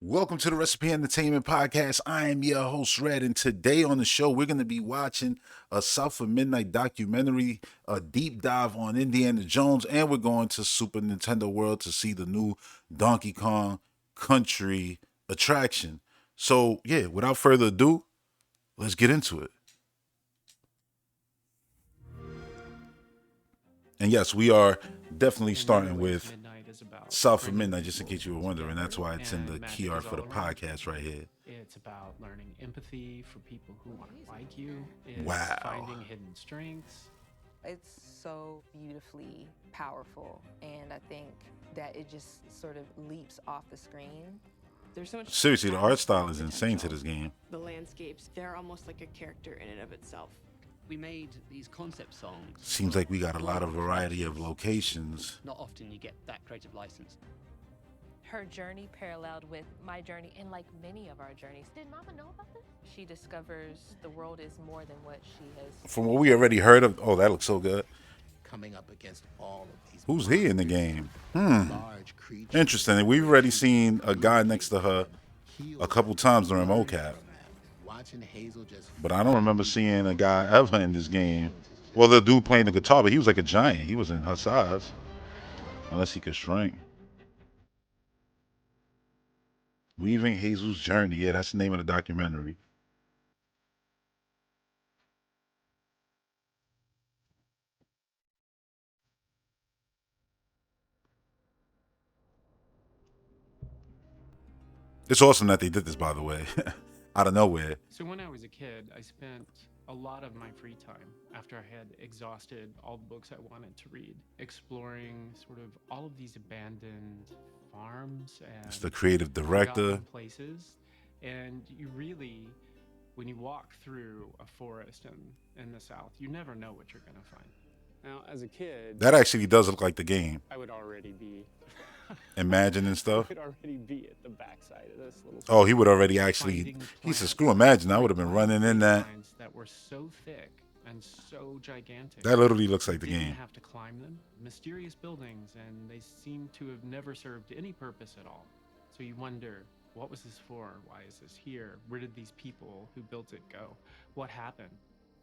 Welcome to the Recipe Entertainment Podcast. I am your host, Red, and today on the show, we're going to be watching a South of Midnight documentary, a deep dive on Indiana Jones, and we're going to Super Nintendo World to see the new Donkey Kong Country attraction. So, yeah, without further ado, let's get into it. And yes, we are definitely starting with South of Midnight, just in case you were wondering. That's why it's in the key art for the podcast right here. It's about learning empathy for people who aren't like you. It's Wow. finding hidden strengths. It's so beautifully powerful, and I think that it just sort of leaps off the screen. There's so much Seriously, the art style is potential. insane to this game. The landscapes, they're almost like a character in and of itself. We made these concept songs. Seems like we got a lot of variety of locations. Not often you get that creative license. Her journey paralleled with my journey, and like many of our journeys. Did Mama know about this? She discovers the world is more than what she has. From what we already heard of, oh, that looks so good. Coming up against all of these. Who's he in the game? Large creatures. Interesting. We've already seen a guy next to her a couple times during mocap, Watching Hazel just but I don't remember seeing a guy ever in this game. Well, the dude playing the guitar, but he was like a giant. He was in her size, unless he could shrink. Weaving Hazel's Journey. Yeah, that's the name of the documentary. It's awesome that they did this, by the way, out of nowhere. So when I was a kid, I spent a lot of my free time after I had exhausted all the books I wanted to read, exploring sort of all of these abandoned farms and It's the creative director. forgotten places. And you really, when you walk through a forest in the South, you never know what you're going to find. Now, as a kid, That actually does look like the game. I would already be Imagine and I stuff. would already be at the backside of this little. Oh, he would already actually. finding He said, plants, "Screw Imagine." I would have been running in that. lines that were so thick and so gigantic. That literally looks like the didn't game. have to climb them. Mysterious buildings, and they seem to have never served any purpose at all. So you wonder, what was this for? Why is this here? Where did these people who built it go? What happened?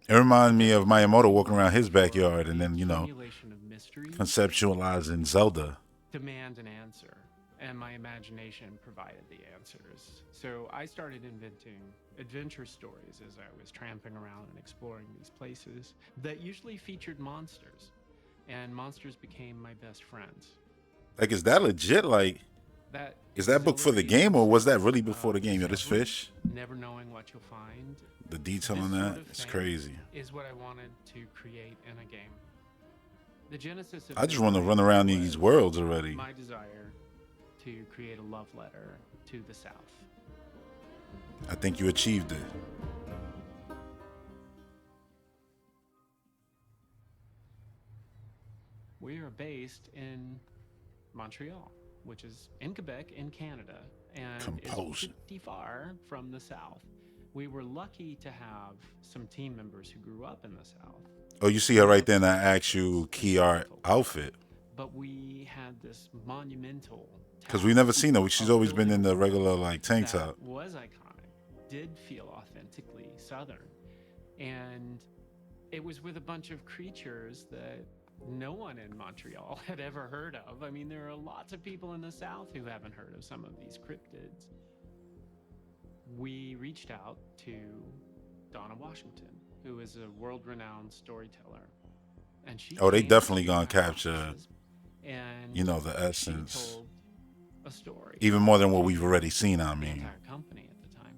It reminded me of Miyamoto walking around his backyard and then, Accumulation of mysteries conceptualizing Zelda. demand an answer, and my imagination provided the answers. So I started inventing adventure stories as I was tramping around and exploring these places that usually featured monsters, and monsters became my best friends. Like, is that legit? Like, That is that book for the game, or was that really before the game? Yo, this discovery, fish, never knowing what you'll find, the detail this on sort that, of it's thing crazy. is what I wanted to create in a game. The genesis of I just want to Midnight run around was these worlds already. my desire to create a love letter to the South. I think you achieved it. We are based in Montreal, which is in Quebec, in Canada, and Compulsion. is pretty far from the South. We were lucky to have some team members who grew up in the South. Oh, you see her right there in that actual key art outfit. But we had this monumental. Because we've never task seen her. She's of always been in the building regular, like, tank that top. was iconic, did feel authentically Southern, and it was with a bunch of creatures that no one in Montreal had ever heard of. I mean, there are lots of people in the South who haven't heard of some of these cryptids. We reached out to Donna Washington, who is a world-renowned storyteller, and she. Oh, they came definitely to gonna our capture, offices, and the she essence. told a story. Even more than what we've already seen, I The mean. entire company at the time,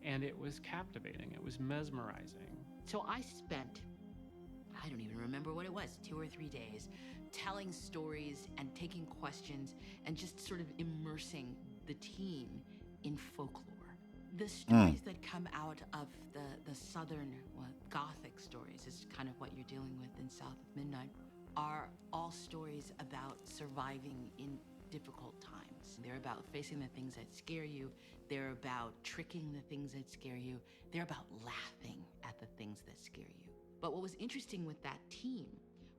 and it was captivating. It was mesmerizing. So I spent, I don't even remember what it was, 2 or 3 days, telling stories and taking questions and just sort of immersing the team in folklore. The stories that come out of the southern, gothic stories is kind of what you're dealing with in South of Midnight, are all stories about surviving in difficult times. They're about facing the things that scare you. They're about tricking the things that scare you. They're about laughing at the things that scare you. But what was interesting with that team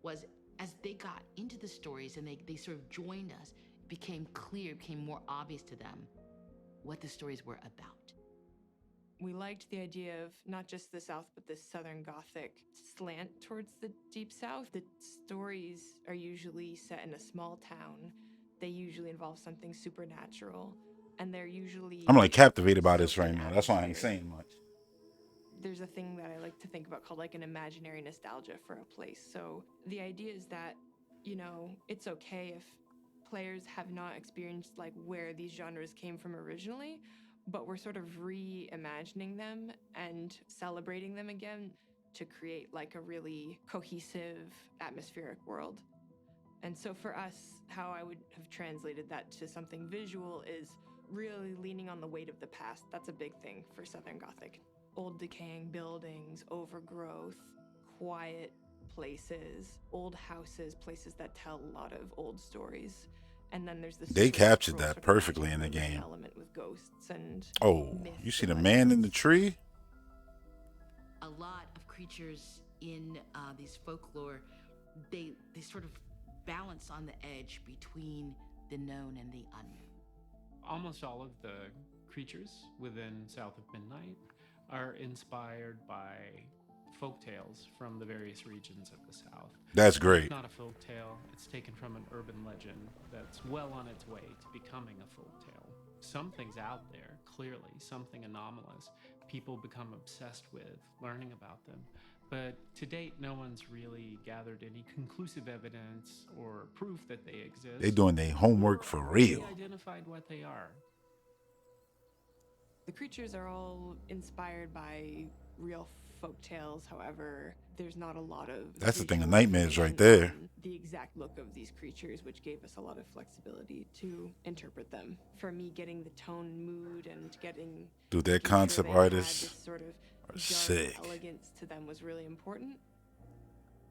was as they got into the stories and they sort of joined us, it became clear, it became more obvious to them what the stories were about. We liked the idea of not just the South, but this Southern Gothic slant towards the Deep South. The stories are usually set in a small town. They usually involve something supernatural, and they're usually... I'm like captivated by this soaked right in now. That's why I ain't atmosphere. saying much. There's a thing that I like to think about called like an imaginary nostalgia for a place. So the idea is that, you know, it's okay if players have not experienced like where these genres came from originally, but we're sort of reimagining them and celebrating them again to create like a really cohesive atmospheric world. And so for us, how I would have translated that to something visual is really leaning on the weight of the past. That's a big thing for Southern Gothic. Old decaying buildings, overgrowth, quiet places, old houses, places that tell a lot of old stories. And then there's this They captured supernatural that sort of perfectly in the magic game. element with ghosts and Oh, myths you see and the man in the legends. tree? A lot of creatures in these folklore, they sort of balance on the edge between the known and the unknown. Almost all of the creatures within South of Midnight are inspired by folk tales from the various regions of the South. That's It's great. not a folk tale. It's taken from an urban legend that's well on its way to becoming a folk tale. Something's out there, clearly, something anomalous. People become obsessed with learning about them. But to date, no one's really gathered any conclusive evidence or proof that they exist. They doing their homework for real. Really identified what they are. The creatures are all inspired by real folk tales. However, there's not a lot of That's the thing of visual nightmares right information there. on the exact look of these creatures, which gave us a lot of flexibility to interpret them. For me, getting the tone, mood, and getting Dude, their making sure concept they had artists this sort of are dark sick. elegance to them was really important.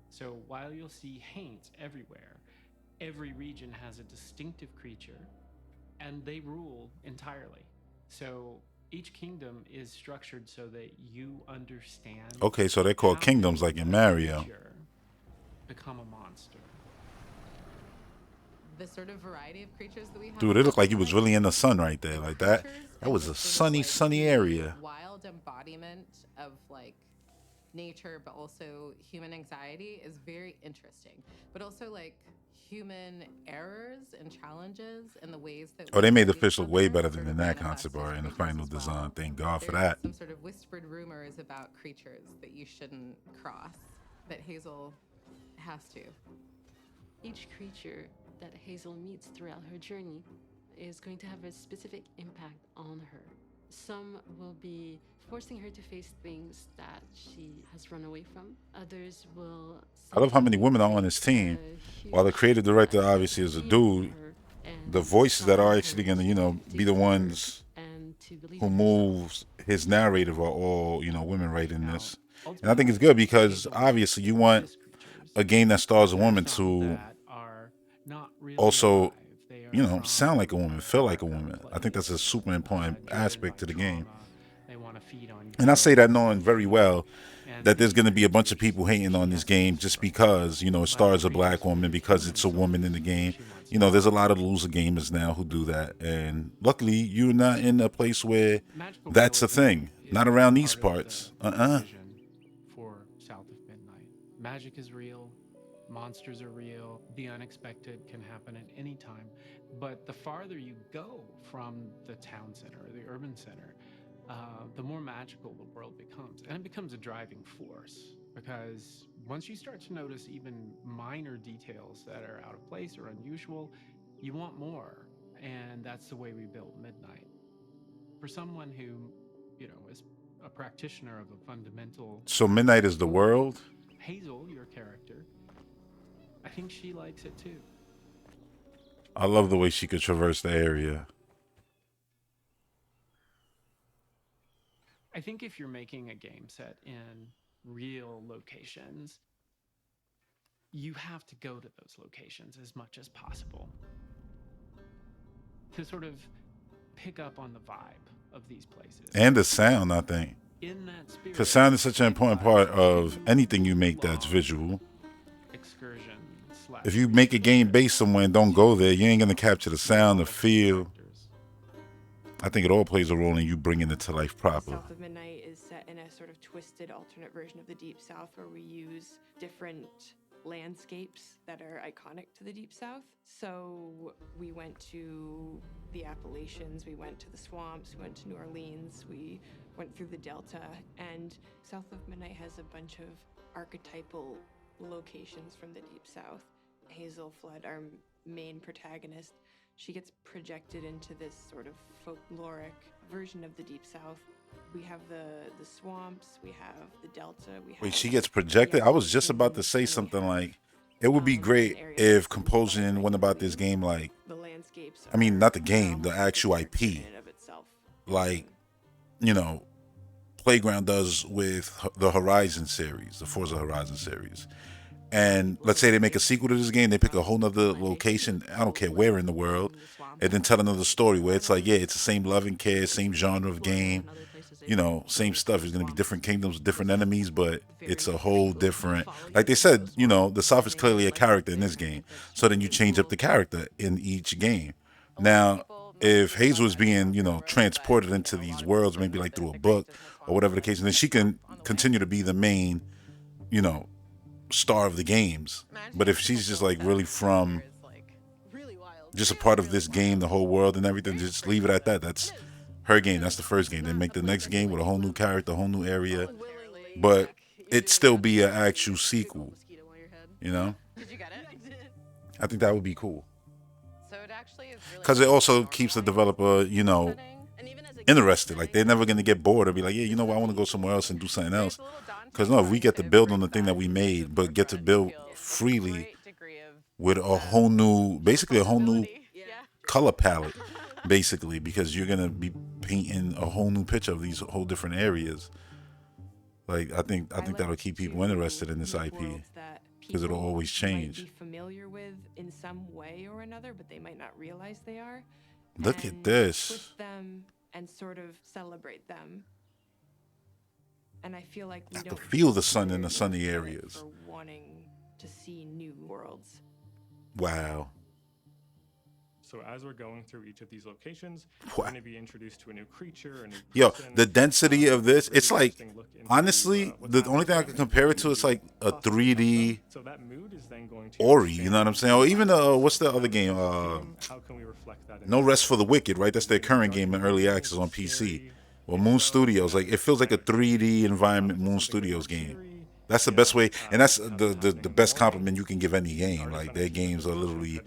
So while you'll see haints everywhere, every region has a distinctive creature, and they rule entirely. So each kingdom is structured so that you understand. Okay, so they're called how kingdoms did like in a Mario. creature become a monster. The sort of variety of creatures that we have. Dude, it looked like he was really in the sun right there. Like that. That was a sunny, sunny area. Wild embodiment of like nature, but also human anxiety is very interesting. But also like human errors and challenges and the ways that Oh, they we made the treat fish look way others better sort than of that manifest concept as art in the creatures final as well. design. Thank God for There's that. some sort of whispered rumors about creatures that you shouldn't cross that Hazel has to. Each creature that Hazel meets throughout her journey is going to have a specific impact on her. Some will be forcing her to face things that she has run away from. Others will... I love how many women are on this team. While the creative director obviously is a dude, the voices that are actually going to, you know, be the ones who moves his narrative are all, you know, women right in this. And I think it's good because obviously you want a game that stars a woman to also, you know, sound like a woman, feel like a woman. I think that's a super important aspect to the game. And I say that knowing very well that there's going to be a bunch of people hating on this game just because, you know, it stars a black woman, because it's a woman in the game. You know, there's a lot of loser gamers now who do that. And luckily, you're not in a place where that's a thing. Not around these parts. For South of Midnight. Magic is real. Monsters are real. The unexpected can happen at any time. But the farther you go from the town center or the urban center, the more magical the world becomes. And it becomes a driving force, because once you start to notice even minor details that are out of place or unusual, you want more. And that's the way we built Midnight. For someone who, you know, is a practitioner of a fundamental... So Midnight is the world? Hazel, your character, I think she likes it too. I love the way she could traverse the area. I think if you're making a game set in real locations, you have to go to those locations as much as possible to sort of pick up on the vibe of these places. And the sound, I think. In that spirit, because sound is such an important part of anything you make that's visual. If you make a game based somewhere and don't go there, you ain't going to capture the sound, the feel. I think it all plays a role in you bringing it to life proper. South of Midnight is set in a sort of twisted alternate version of the Deep South where we use different landscapes that are iconic to the Deep South. So we went to the Appalachians, we went to the swamps, we went to New Orleans, we went through the Delta, and South of Midnight has a bunch of archetypal locations from the Deep South. Hazel Flood, our main protagonist, she gets projected into this sort of folkloric version of the Deep South. We have the swamps, we have the Delta, we have... Wait, she gets projected? I was just about to say something like, it would be great if Compulsion went about this game like, the landscapes. I mean, not the game, the actual IP. In and of itself. Like, you know, Playground does with the Horizon series, the Forza Horizon series. And let's say they make a sequel to this game, they pick a whole nother location, I don't care where in the world, and then tell another story where it's like, yeah, it's the same love and care, same genre of game, you know, same stuff. It's going to be different kingdoms, different enemies, but it's a whole different, like they said, you know, the South is clearly a character in this game. So then you change up the character in each game. Now, if Hazel is being, you know, transported into these worlds, maybe like through a book or whatever the case, then she can continue to be the main, you know, star of the games. But if she's just like really from just a part of this game, the whole world and everything, just leave it at that. That's her game. That's the first game. Then make the next game with a whole new character, a whole new area, but it still be an actual sequel, you know. I think that would be cool because it also keeps the developer, you know, interested. Like they're never going to get bored or be like, yeah, you know what, I want to go somewhere else and do something else. Because no, if we get to build on the thing that we made, but get to build freely with a whole new, basically a whole new color palette, basically, because you're going to be painting a whole new picture of these whole different areas. Like, I think that'll keep people interested in this IP because it'll always change. Be familiar with in some way or another, but they might not realize they are. Look at this. Twist them and sort of celebrate them. And I feel like we don't feel the sun in the sunny areas. For wanting to see new worlds. Wow. So as we're going through each of these locations, we're going to be introduced to a new creature, a new Yo, person. the density of this, it's like, honestly, the only thing I can compare it to is like a 3D so that mood is then going to Ori, you know what I'm saying? Or even, what's the other game? how can we reflect that? No Rest for the Wicked, right? That's their current game in early access on PC. Well, Moon Studios, like it feels like a 3D environment Moon Studios game. That's the best way, and that's the best compliment you can give any game. Like their games are literally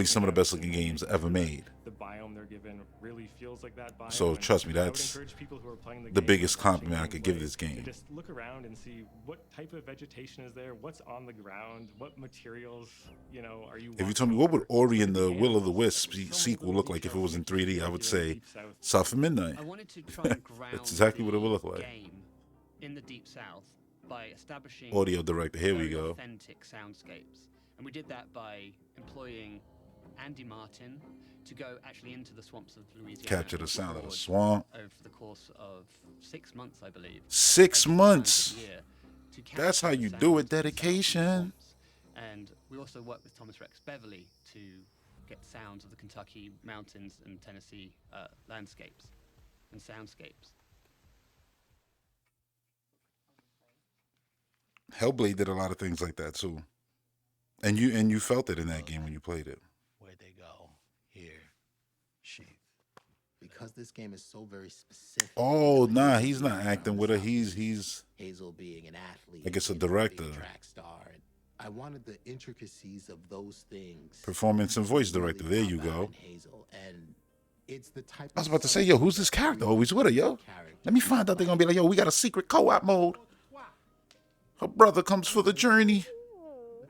some of the best looking games ever made. The biome they're given really feels like that biome. So trust me, that's the biggest compliment I could give this game. Just look around and see what type of vegetation is there, what's on the ground, what materials, you know, are you. If you told me what would Ori and the Will of the Wisp sequel look like if it was in 3D, I would say South of Midnight. I wanted to try and ground That's exactly what it would look like. Game in the Deep South by establishing Audio director, here we very go. authentic soundscapes, and we did that by employing Andy Martin to go actually into the swamps of Louisiana. Capture the sound of the swamp. Over the course of 6 months, I believe. 6 months. That's how you capture do the it. Dedication. And we also worked with Thomas Rex Beverly to get sounds of the Kentucky mountains and Tennessee landscapes and soundscapes. Hellblade did a lot of things like that too, and you felt it in that game when you played it. Where'd they go? Here, sheath. Because this game is so very specific. Oh nah, he's not acting with her. He's Hazel being an athlete. I guess a director. Track star. I wanted the intricacies of those things. Performance and voice director. There you go. Hazel, and it's the type. I was about to say, yo, who's this character always with her, yo? Let me find out. They're gonna be like, yo, we got a secret co-op mode. Her brother comes for the journey.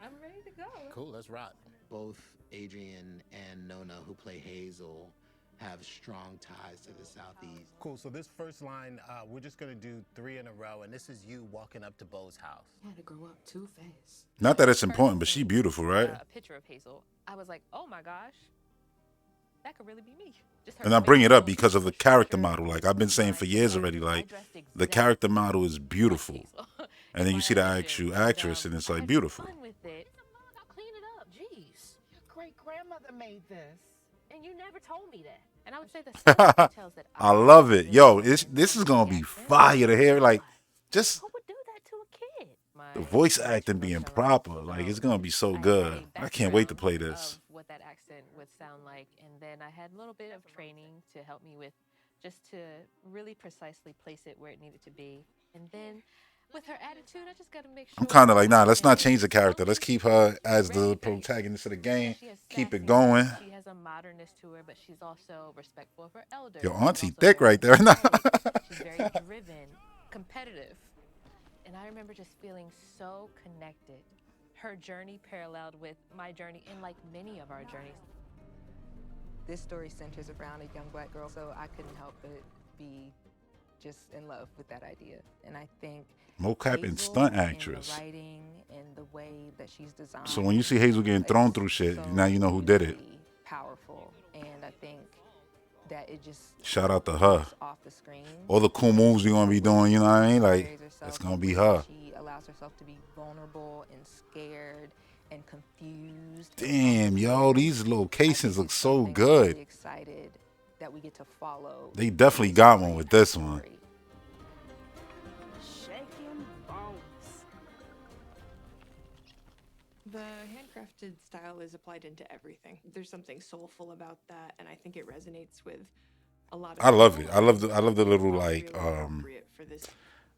I'm ready to go. Cool, let's rock. Both Adrian and Nona, who play Hazel, have strong ties to the Southeast. Cool, so this first line, we're just gonna do 3 in a row, and this is you walking up to Bo's house. Had to grow up too fast. Not that it's important, but she beautiful, right? A picture of Hazel. I was like, oh my gosh, that could really be me. And I bring it up because of the character model. Like I've been saying for years already, like the character model is beautiful. And then you see the actual actress and it's like beautiful. I'll clean it up. Jeez. Your great grandmother made this. And you never told me that. And I would say the subtle details that I love it. Yo, this is gonna be fire to hear. Like, just who would do that to a kid? the My voice French acting being immersion, right? proper. Like, So it's gonna be so I had good. a I can't wait to background play of this. what that accent would sound like, and then I had a little bit of training to help me with just to really precisely place it where it needed to be. And then with her attitude, I just got to make sure I'm kind of that like, I nah, let's not can change the character. Let's focus, keep her as ready, the right? protagonist of the Yeah, game. she has Keep it sassiness, going. she has a modernness to her, but she's also respectful of her elders. Your She's auntie also thick very right there. empathetic. She's very driven, competitive. And I remember just feeling so connected. Her journey paralleled with my journey, and like many of our journeys. This story centers around a young black girl, so I couldn't help but be just in love with that idea. And I think Mocap and Hazel stunt and actress. the writing and the way that she's designed. So when you see Hazel getting thrown it's through shit, so now you know who did it. beautifully powerful, and I think that it just Shout out to her. leaps off the screen. All the cool moves you're gonna be doing, you know what I mean? Like, Carries herself, it's gonna the be way her. She allows herself to be vulnerable and scared and confused. Damn, yo, these locations look so I'm good. really excited that we get to follow. They definitely got one with this one. Shaking bones. The handcrafted style is applied into everything. There's something soulful about that, and I think it resonates with a lot of I love people. it. I love the little It's like really appropriate for this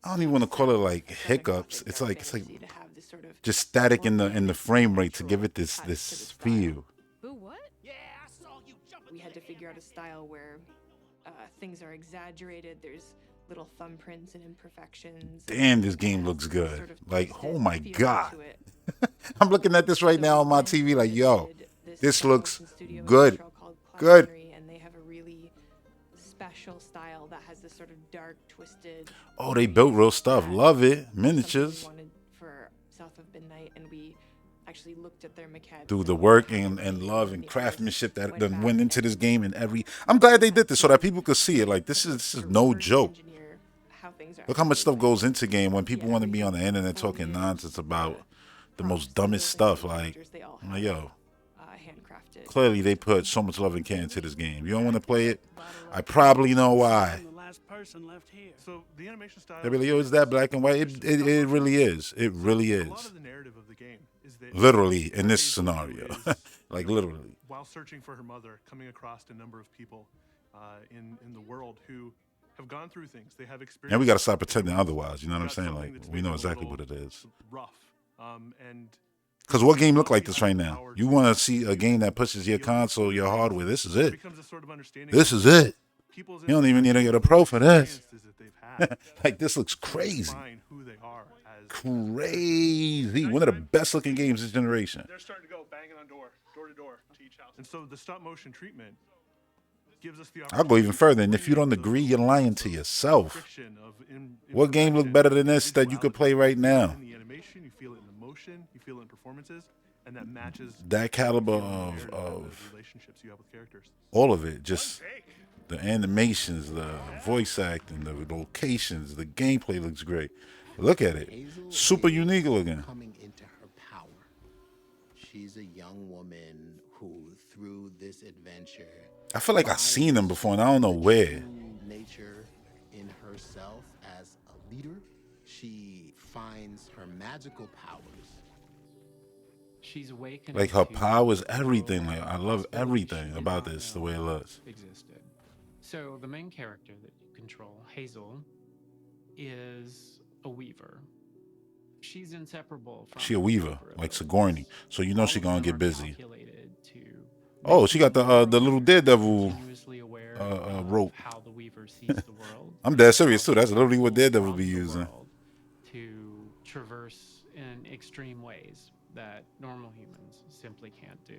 I don't even want to call it like hiccups. It's like fantasy to have this sort of just static in the organic, frame rate to give it natural this touch this to the style. feel. Who, what? We had to figure out a style where things are exaggerated. There's little thumbprints and imperfections. Damn, this and game has looks this good. sort of Like, twisted oh my feel God. to it. I'm looking at this right So now on my then TV like, we yo, visited this stop looks motion studio in good. Montreal called Good. Claverie, and they have a really special style that has this sort of dark, twisted. Oh, they built real stuff. that Love it. something Miniatures. We wanted for South of Midnight, and we actually looked at their maquettes. Through the and work how and they love and manipulated craftsmanship that went done back went into this and game and every I'm glad they did this so that people could see it. Like this is no reverse joke. engineer how things are Look how much actually stuff like. goes into game when people Yeah, want to be on the everything internet from talking foliage nonsense to about the props most they dumbest built into stuff. the Like, characters, they all I'm like, have, yo, handcrafted. clearly they put so much love and care into this game. You don't want to play it? I probably know why. I'm the last person left here. So the animation style. They be like, yo, is that black and white? It really is. It really A lot is. of the narrative of the game is that Literally in this Hazel, who scenario, is, like literally. while searching for her mother, coming across a number of people in the world who have gone through things. They have experienced. And we got to stop pretending otherwise. You know what I'm got saying? something Like that's we maybe know a exactly little what it is. Rough, and Because what game look like this right now? You want to see a game that pushes your console, your hardware. This is it. becomes a sort of understanding. This of is it. people's You don't even need to get a pro for this. experiences that they've had. Like this looks to crazy. define who they are as Crazy. One of the best looking games this generation. They're starting to go banging on door to door to each house. And so the stop motion treatment gives us the I'll go even further. And if you don't agree, you're lying to yourself. What game look better than this that you could play right now? In the animation, you feel it in the motion, you feel it in performances, and that matches That caliber the of relationships you have with characters. all of it. Just the animations, the voice acting, the locations, the gameplay looks great. Look at it. Super unique looking. Coming into her power. She's a young woman who, through this adventure, I feel like I've seen them before and I don't know where. true nature in herself as a leader. She finds her magical powers. She's awakened. Like her to powers, the everything. world Like of I love possibilities everything she did about not this, the know way it looks. existed. So the main character that you control, Hazel, is a weaver. She's inseparable from She a weaver, her like abilities. Sigourney. So you know All she of gonna them get are busy. calculated to Oh, make she you got the more little Daredevil continuously aware of rope. how the weaver sees the world. I'm dead serious how too. That's the literally what people Daredevil from be the using. world to traverse in extreme ways that normal humans simply can't do.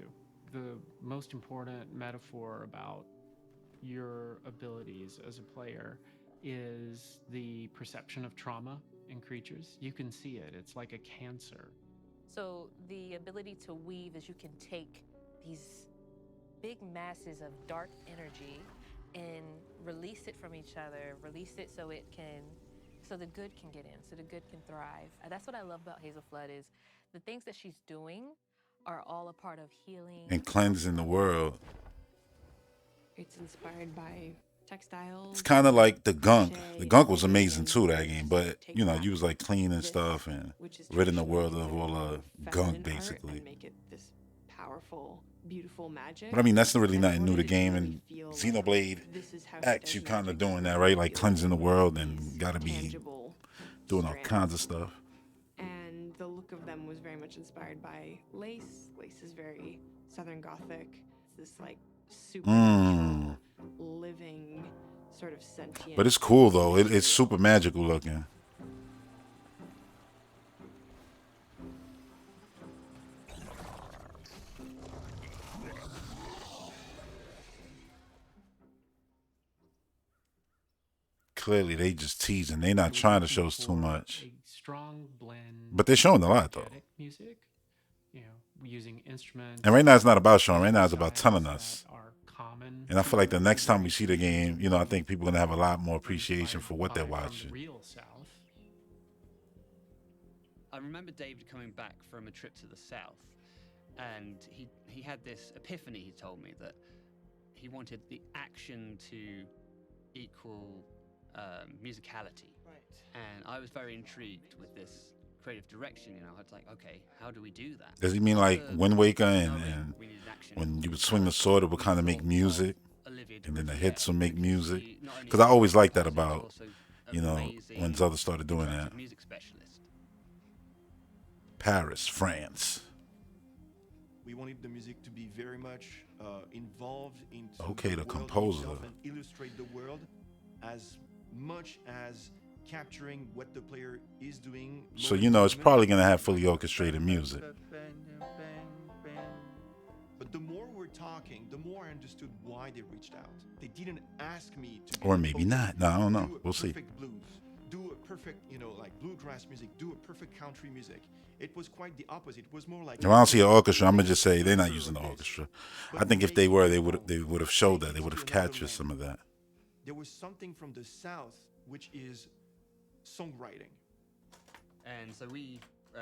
The most important metaphor about your abilities as a player is the perception of trauma in creatures. You can see it. It's like a cancer. So the ability to weave is you can take these big masses of dark energy and release it from each other, release it so the good can get in, so the good can thrive. That's what I love about Hazel Flood is the things that she's doing are all a part of healing. And cleansing the world. It's inspired by textiles. It's kind of like the gunk. crochet, The gunk was embroidery, amazing and too, of that game. course, But take you know, that you was like cleaning this, stuff and which is ridding the traditionally world of all considered gunk, feminine art, basically. and make it this powerful, beautiful magic. But I mean, that's not really And I nothing new to wanted it to game. really And feel like Xenoblade this is how she X, does you kind of magic. doing She that, really right? Like feels cleansing the world and these gotta be tangible doing all kinds of strands. stuff. And the look of them was very much inspired by lace. Lace is very Southern Gothic. It's this like supernatural, living, sort of sentient. But it's cool though. It's super magical looking. Clearly, they just teasing. They not trying to show us too much. A strong blend. But they're showing a lot though. Energetic music, you know, using instruments. And right now it's not about showing. Right now it's about telling us. Are common. And I feel like the next time we see the game, you know, I think people are gonna have a lot more appreciation for what they're From the watching. real South. I remember David coming back from a trip to the south, and he had this epiphany. He told me that he wanted the action to equal musicality, and I was very intrigued with this creative direction. You know, I was like, okay, how do we do that? Does he mean like Wind Waker and when you would swing the sword, it would kind of make music, and then the hits would make music? Because I always liked that about, you know, when Zelda started doing that. Music specialist. Paris, France. We wanted the music to be very much involved into Okay, the world composer. itself and illustrate the world as much as capturing what the player is doing. So you know it's probably gonna have fully orchestrated music. But the more we're talking, the more I understood why they reached out. They didn't ask me to. Or maybe not. No, I don't know. We'll see. Perfect blues. Do a perfect, you know, like bluegrass music. Do a perfect country music. It was quite the opposite. It was more like. If I don't see an orchestra, I'm gonna just say they're not using the orchestra. I think if they were, they would have showed that. They would have captured some of that. There was something from the South, which is songwriting. And so we,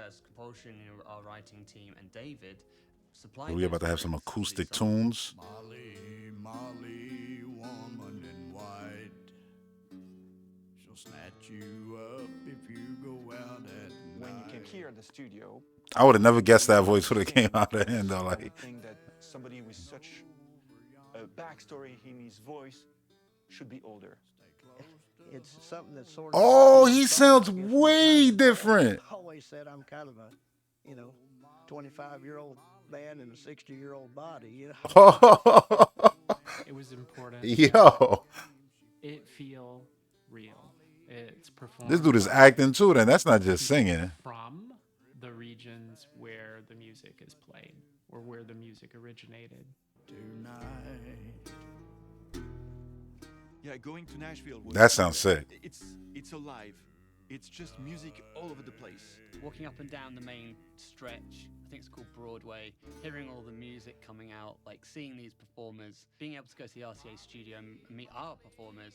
as compulsion, our writing team, and David, supplied. Are we about to have some acoustic tunes? Molly, woman in white, she'll snatch you up if you go out at when night. you can hear the studio. I would have never guessed that voice would have came out of him though. Like, I think that somebody with such a backstory in his voice should be older. It's something that's sort of. oh, he sounds way different. I always said I'm kind of a, 25-year-old man in a 60-year-old body. It was important. Yo. It feel real. It's performed. This dude is acting too. Then that's not just singing. From the regions where the music is played or where the music originated. Tonight. Yeah, going to Nashville. That sounds sick. It's alive. It's just music all over the place. Walking up and down the main stretch, I think it's called Broadway, hearing all the music coming out, like seeing these performers, being able to go to the RCA studio and meet our performers,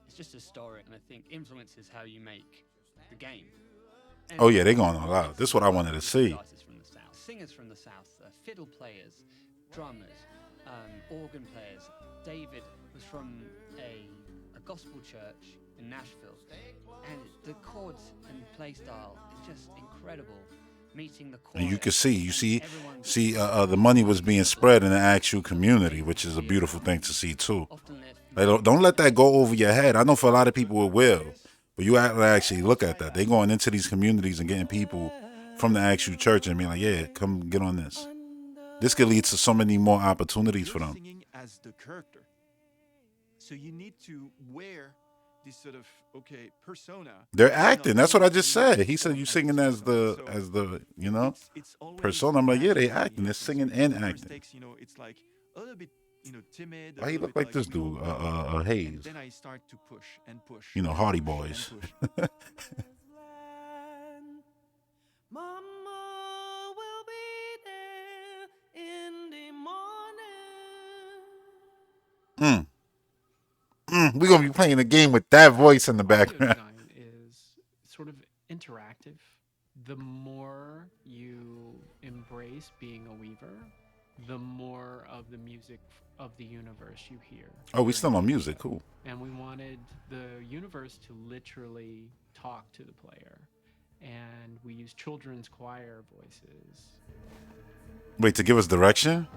it's just historic, and I think influences how you make the game. And Oh yeah, they going all out. This is what I wanted to see. artists from the South, singers from the South, fiddle players, drummers, organ players. David was from a gospel church in Nashville, and the chords and play style is just incredible. Meeting the choir, And you can see, the money was being spread in the actual community, which is a beautiful thing to see too. Like, don't let that go over your head. I know for a lot of people it will, but you have to actually look at that. They going into these communities and getting people from the actual church and being like, yeah, come get on this. This could lead to so many more opportunities for them. Singing as the character. So you need to wear this sort of persona. They're acting. That's what I just said. He said you singing as the persona. I'm like, yeah, they acting. They're singing and acting. It's like a little bit, timid. Why he look like this dude? Hayes. Then I start to push and push. Hardy Boys. Mama will be there in the morning. We're going to be playing a game with that voice in the background. Design is sort of interactive. The more you embrace being a weaver, the more of the music of the universe you hear. Oh, we during still on the music. video. Cool. And we wanted the universe to literally talk to the player. And we used children's choir voices. Wait, to give us direction?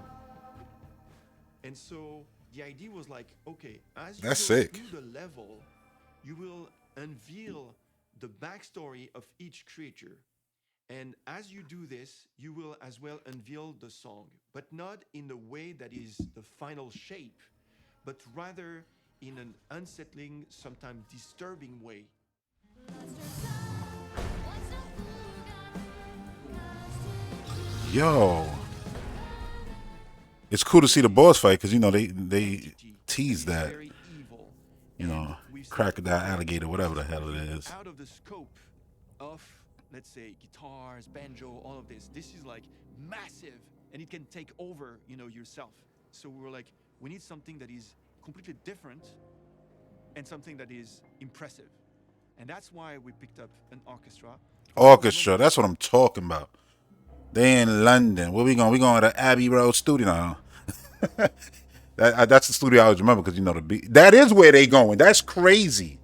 And so the idea was like, okay, as you That's go sick. through the level, you will unveil the backstory of each creature. And as you do this, you will as well unveil the song, but not in the way that is the final shape, but rather in an unsettling, sometimes disturbing way. Yo. It's cool to see the boss fight because, you know, they tease that. You know, crocodile, alligator, whatever the hell it is. Out of the scope of, let's say, guitars, banjo, all of this. This is like massive, and it can take over, you know, yourself. So we were like, we need something that is completely different and something that is impressive. And that's why we picked up an orchestra. Orchestra, that's what I'm talking about. They in London. Where we going? We going to Abbey Road Studio now. That's the studio I always remember because, you know, that is where they going. That's crazy.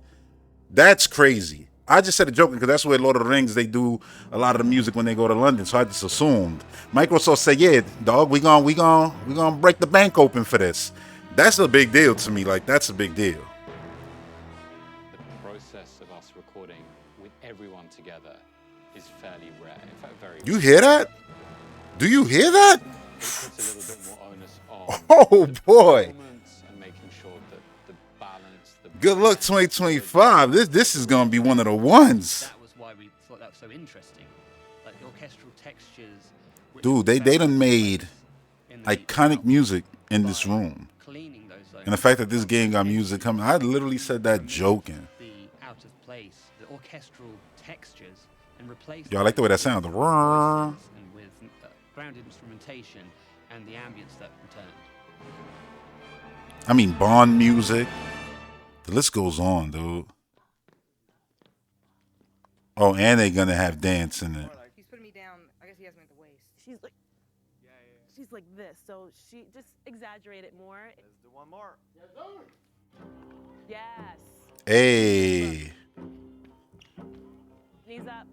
That's crazy. I just said it joking because that's where Lord of the Rings, they do a lot of the music when they go to London. So I just assumed. Microsoft said, yeah, dog, we gonna break the bank open for this. That's a big deal to me. Like, that's a big deal. The process of us recording with everyone together is fairly rare. In fact, very You hear that? Do you hear that? It puts a little bit more onus on Oh boy. and making sure that the balance, Good luck 2025. This is gonna be one of the ones. That was why we thought that was so interesting. Like the orchestral textures. Dude, they done made iconic music in this room. And the fact that this game got music coming, I literally said that joking. The out of place, the orchestral textures, and replace. Yo, I like the way that sounds. And with ground instrumentation and the ambience that returned. I mean, Bond music. The list goes on, dude. Oh, and they're gonna have dance in it. He's putting me down. I guess he has me at the waist. She's like, she's like this. So she just exaggerated more. Let's do one more. Yes. Hey. Knees up.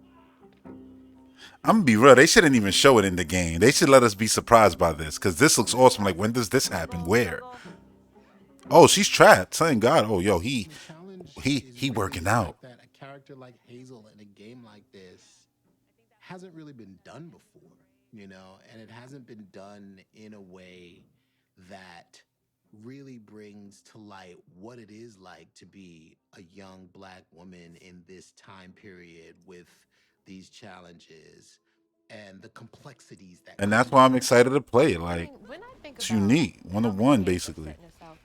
I'm gonna be real. They shouldn't even show it in the game. They should let us be surprised by this because this looks awesome. Like, when does this happen? Where? Oh, she's trapped. Thank God. Oh, yo, he working out. That a character like Hazel in a game like this hasn't really been done before, you know, and it hasn't been done in a way that really brings to light what it is like to be a young Black woman in this time period with these challenges and the complexities that. And that's why I'm excited to play it. Like, it's unique. 1-of-1, basically.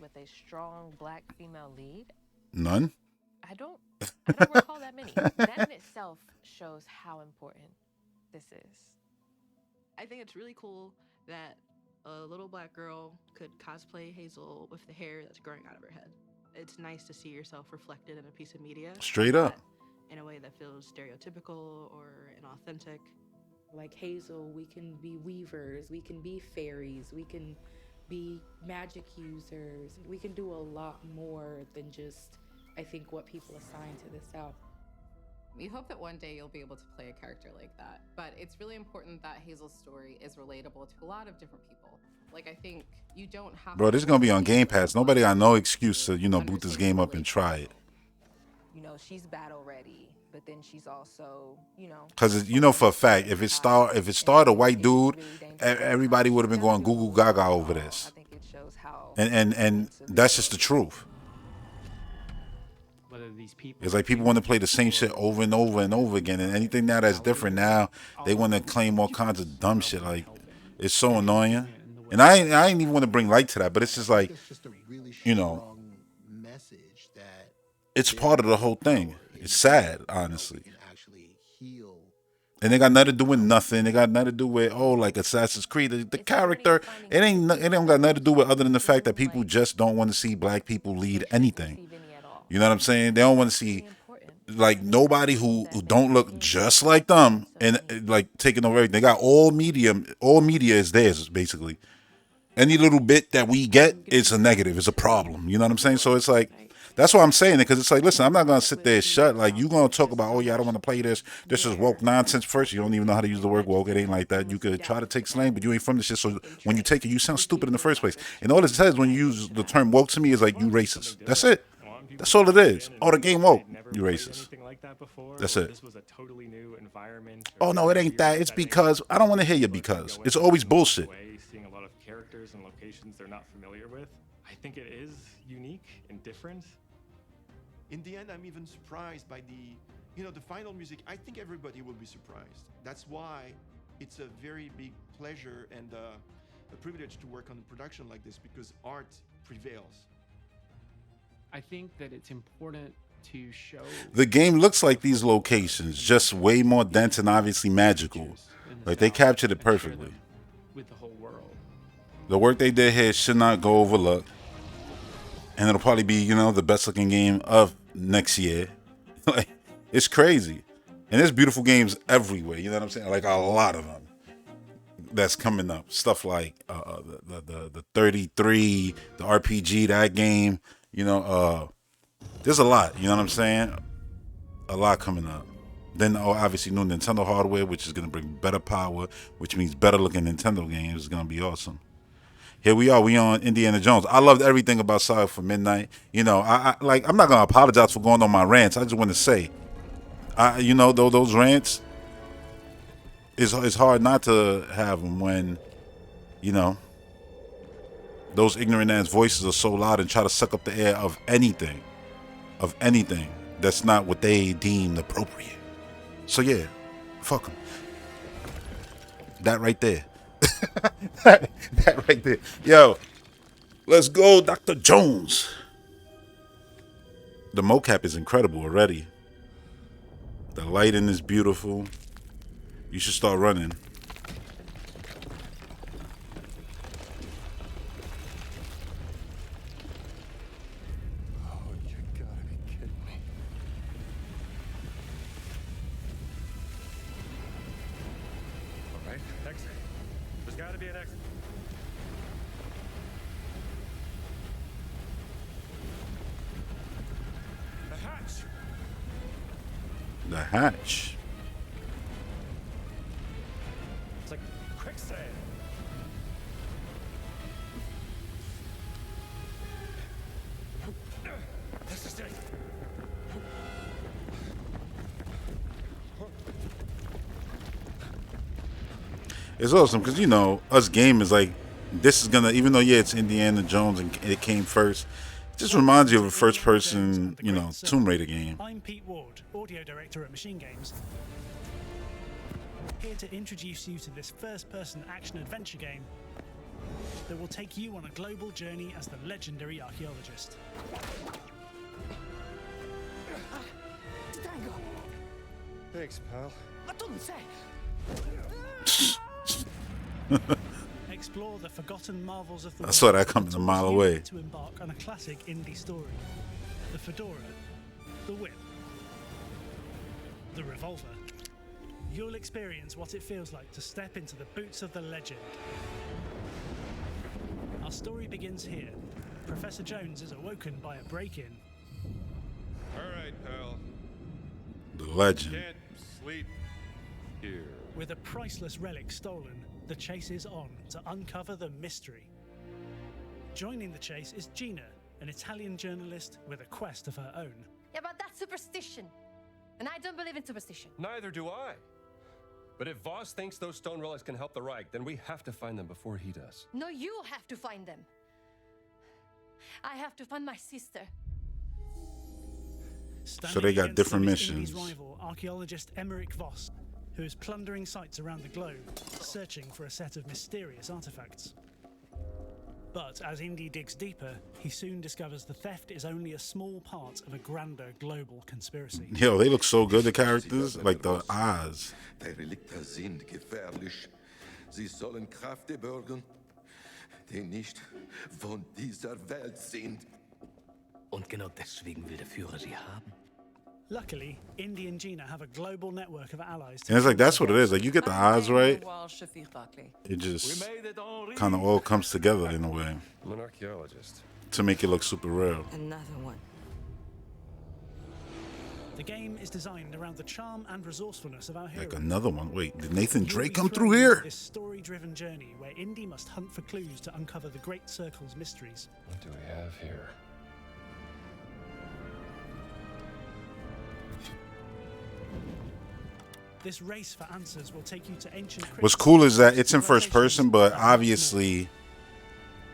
With a strong Black female lead. None? I don't recall that many. That in itself shows how important this is. I think it's really cool that a little Black girl could cosplay Hazel with the hair that's growing out of her head. It's nice to see yourself reflected in a piece of media. Straight up. In a way that feels stereotypical or inauthentic. Like Hazel, we can be weavers, we can be fairies, we can be magic users. We can do a lot more than just, I think, what people assign to the South. We hope that one day you'll be able to play a character like that. But it's really important that Hazel's story is relatable to a lot of different people. Like, I think you don't have Bro, this is gonna be on Game Pass. Nobody got no excuse to, you know, boot this game up and try it. You know, she's battle ready, but then she's also, you know. Cause you know for a fact, if it starred a white dude, everybody would have been going Google Gaga over this. And that's just the truth. Whether these people. It's like people want to play the same shit over and over and over again, and anything now that's different now, they want to claim all kinds of dumb shit. Like, it's so annoying. And I ain't even want to bring light to that, but it's just like, you know, it's part of the whole thing. It's sad, honestly. And they got nothing to do with nothing. They got nothing to do with, oh, like Assassin's Creed. The character, it ain't got nothing to do with other than the fact that people just don't want to see Black people lead anything. You know what I'm saying? They don't want to see like nobody who don't look just like them and like taking over everything. They got all media is theirs basically. Any little bit that we get, it's a negative. It's a problem. You know what I'm saying? So it's like, that's why I'm saying it, because it's like, listen, I'm not going to sit there shut. Like, you going to talk about, oh, yeah, I don't want to play this. This is woke nonsense first. You don't even know how to use the word woke. It ain't like that. You could try to take slang, but you ain't from this shit. So when you take it, you sound stupid in the first place. And all it says when you use the term woke to me is like, you racist. That's it. That's all it is. Oh, the game woke. You racist. That's it. This was a totally new environment. Oh, no, it ain't that. It's because. I don't want to hear you because. It's always bullshit. Seeing a lot of characters and locations they're not familiar with. I think it is unique and different. In the end, I'm even surprised by the final music. I think everybody will be surprised. That's why it's a very big pleasure and a privilege to work on a production like this, because art prevails. I think that it's important to show. The game looks like these locations, just way more dense and obviously magical. Like, they captured it perfectly. With the whole world. The work they did here should not go overlooked. And it'll probably be, the best looking game of next year. Like, it's crazy. And there's beautiful games everywhere. You know what I'm saying? Like, a lot of them that's coming up. Stuff like the 33, the RPG, that game. There's a lot. You know what I'm saying? A lot coming up. Then, obviously, new Nintendo hardware, which is going to bring better power, which means better looking Nintendo games. It's going to be awesome. Here we are. We on Indiana Jones. I loved everything about Saga for Midnight. I'm not gonna apologize for going on my rants. I just want to say, those rants, it's hard not to have them when, those ignorant ass voices are so loud and try to suck up the air of anything that's not what they deemed appropriate. So yeah, fuck them. That right there. that right there. Yo, let's go, Dr. Jones. The mocap is incredible already. The lighting is beautiful. You should start running. Oh, you gotta be kidding me. All right, exit. There's gotta be an exit. The hatch. The hatch. It's like quicksand. This is it. It's awesome because us gamers, like, this is gonna, even though it's Indiana Jones and it came first, it just reminds you of a first person, Tomb Raider game. I'm Pete Ward, audio director at Machine Games. Here to introduce you to this first-person action-adventure game that will take you on a global journey as the legendary archaeologist. Thanks, pal. Explore the forgotten marvels of the world. I saw that coming a mile away. To embark on a classic indie story: the fedora, the whip, the revolver. You'll experience what it feels like to step into the boots of the legend. Our story begins here. Professor Jones is awoken by a break-in. All right, pal. The legend. Can't sleep here. With a priceless relic stolen, the chase is on to uncover the mystery. Joining the chase is Gina, an Italian journalist with a quest of her own. Yeah, but that's superstition. And I don't believe in superstition. Neither do I. But if Voss thinks those stone relics can help the Reich, then we have to find them before he does. No, you have to find them. I have to find my sister. So they got different missions. Rival, archaeologist Emmerich Voss, who is plundering sites around the globe, searching for a set of mysterious artifacts. But as Indy digs deeper, he soon discovers the theft is only a small part of a grander global conspiracy. Yo, they look so good, the characters, like the eyes. Die Relikte sind gefährlich. Sie sollen Kräfte bürgen, die nicht von dieser Welt sind. Und genau deswegen will der Führer sie haben. Luckily, Indy and Gina have a global network of allies. And it's like, that's what it is. Like, you get the odds right, it just kind of all comes together in a way. I'm an archaeologist. To make it look super real. Another one. The game is designed around the charm and resourcefulness of our hero. Like another one. Wait, did Nathan You'll Drake be come thrown through into here? This story-driven journey where Indy must hunt for clues to uncover the Great Circle's mysteries. What do we have here? This race for answers will take you to ancient crypts. What's cool is that it's in first person, but obviously,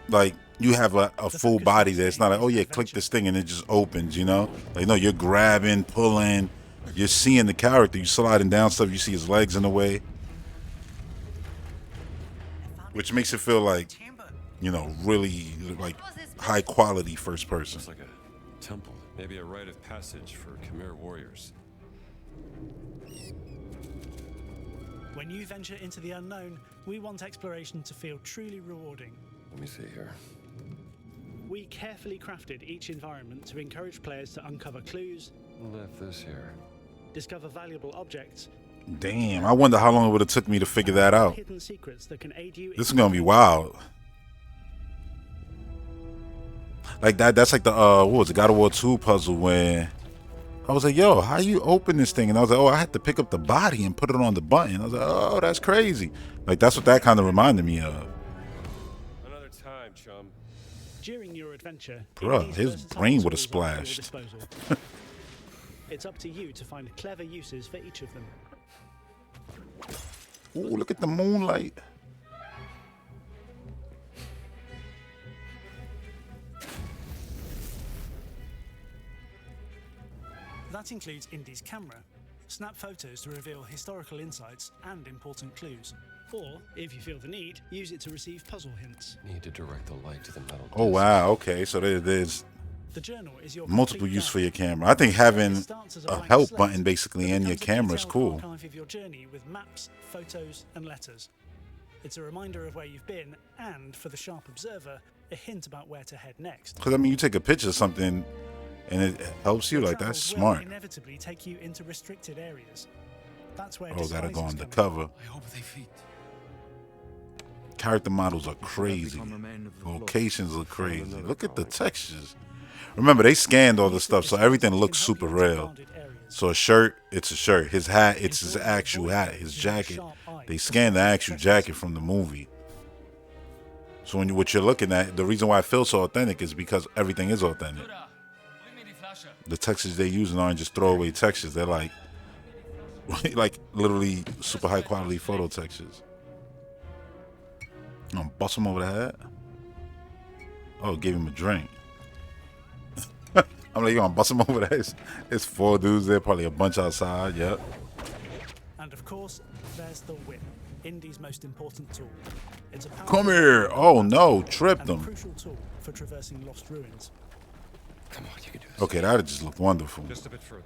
like, you have a full body there. It's not like, oh yeah, click this thing and it just opens, you know? Like, no, you're grabbing, pulling, you're seeing the character. You're sliding down stuff, you see his legs in the way. Which makes it feel like, you know, really, like, high quality first person. It's like a temple. Maybe a rite of passage for Khmer warriors. When you venture into the unknown, we want exploration to feel truly rewarding. Let me see here. We carefully crafted each environment to encourage players to uncover clues, Left this here. discover valuable objects, Damn, I wonder how long it would have took me to figure that out. hidden secrets that can aid you. This is gonna be wild. Like that's like the what was it, God of War 2 puzzle when I was like, yo, how you open this thing? And I was like, oh, I had to pick up the body and put it on the button. I was like, oh, that's crazy. Like that's what that kind of reminded me of. Another time, chum. During your adventure, Bruh, Indy's his versatile brain would have tools are at your splashed. disposal. It's up to you to find clever uses for each of them. Ooh, look at the moonlight. That includes Indy's camera. Snap photos to reveal historical insights and important clues. Or, if you feel the need, use it to receive puzzle hints. Need to direct the light to the metal. Oh wow, okay, so there's The journal is your multiple complete use guide. for your camera. I think having Starts as a a blank help slate, button basically in your becomes a camera is detailed cool. archive of your journey with maps, photos, and letters. It's a reminder of where you've been, and for the sharp observer, a hint about where to head next. Because I mean, you take a picture of something and it helps you. Like that's Travels will smart. inevitably take you into restricted areas. That's where Oh, gotta go disguises come in. undercover. I hope they fit. Character models are crazy. Locations look crazy. Look at the textures. Remember, they scanned all the stuff, so everything looks super real. So a shirt, it's a shirt. His hat, it's his actual hat. His jacket, they scanned the actual jacket from the movie. So when what you're looking at, the reason why it feels so authentic is because everything is authentic. The textures they're using aren't just throwaway textures. They're like literally super high quality photo textures. I'm gonna bust him over the head. Oh, gave him a drink. I'm like, you gonna bust him over the head? It's 4 dudes there, probably a bunch outside. Yep. And of course, there's the whip, Indy's most important tool. It's a Come here. Oh no, tripped and a him. crucial tool for traversing lost ruins. Come on, you can do this. Okay, that just looked wonderful. Just a bit further.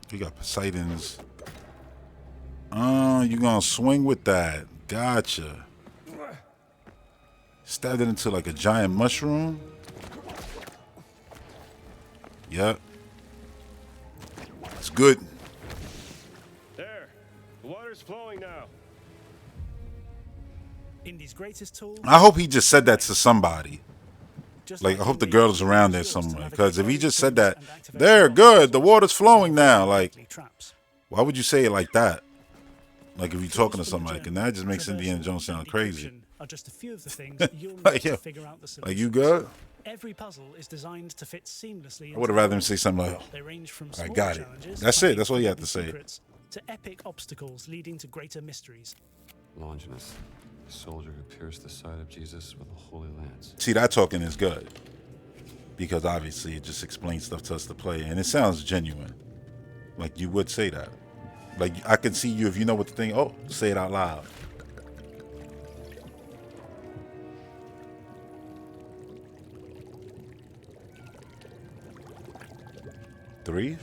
You got Poseidon's. Oh, you gonna swing with that. Gotcha. Stabbed it into like a giant mushroom. Yep. It's good. There. The water's flowing now. Indy's greatest tool. I hope he just said that to somebody. Just Like, I hope the Indy, girl is around there use yours to somewhere. navigate Because if he roads, just said tools, that, and activate they're traps. good. The water's flowing now. Like, Traps. why would you say it like that? Like if you're talking to Clues from the somebody, journey, and that just makes traversal, Indiana Jones sound and crazy. decryption Are just a few of the things you'll need Like, to yo, figure out the solution. like you good? Every puzzle is designed to fit seamlessly. I would have rather him say something like, They range from I small got it. challenges, That's finding it. That's all you have to forbidden say. secrets, to epic obstacles leading to greater mysteries. Longinus, the soldier who pierced the side of Jesus with a holy lance. See, that talking is good. Because obviously it just explains stuff to us to play. And it sounds genuine. Like you would say that. Like I can see you if you know what the thing, oh, say it out loud. Three?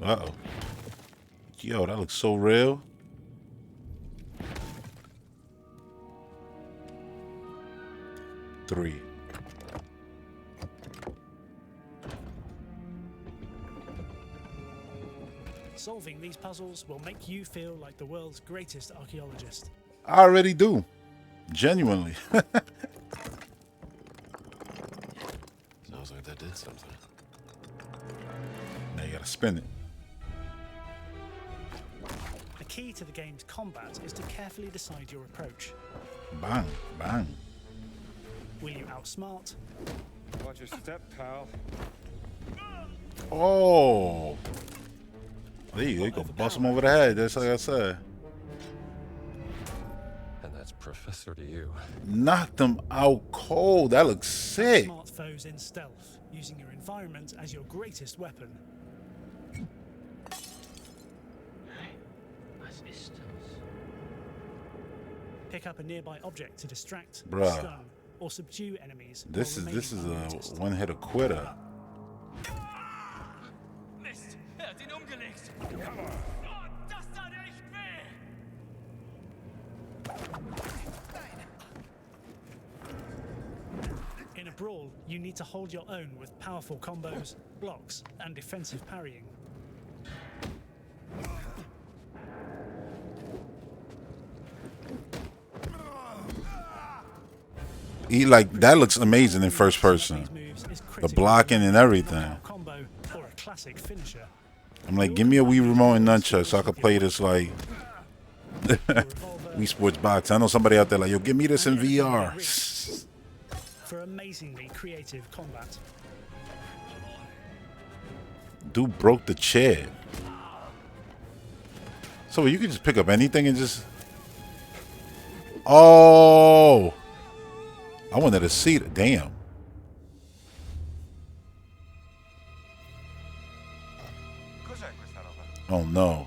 Uh-oh. Yo, that looks so real. 3. Solving these puzzles will make you feel like the world's greatest archaeologist. I already do. Genuinely. Sounds like that did something. Now you gotta spin it. The key to the game's combat is to carefully decide your approach. Bang, bang. Will you outsmart? Watch your step, pal. Oh. There you go. You can bust him over the head. That's like I said. And that's Professor to you. Knocked him out cold. That looks sick. Smart foes in stealth, using your environment as your greatest weapon. Pick up a nearby object to distract, Bruh. stun, or subdue enemies. This is a one-hitter quitter. Mist, er hat ihn umgelegt. Oh, das tat echt weh. In a brawl, you need to hold your own with powerful combos, blocks, and defensive parrying. He like that looks amazing in first person. The blocking and everything. Combo or a classic finisher. I'm like, give me a Wii remote and nunchuck so I can play this like Wii Sports Box. I know somebody out there like, yo, give me this in VR. For amazingly creative combat. Dude broke the chair. So you can just pick up anything and just. Oh, I wanted to see it. Damn. Oh no.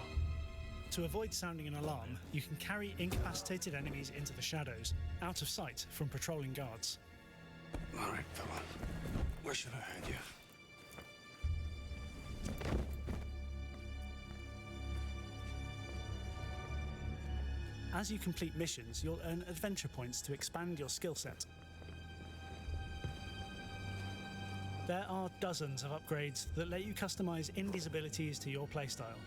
To avoid sounding an alarm, you can carry incapacitated enemies into the shadows, out of sight from patrolling guards. All right, fella. Where should I hide you? As you complete missions, you'll earn adventure points to expand your skill set. There are dozens of upgrades that let you customize Indy's abilities to your playstyle.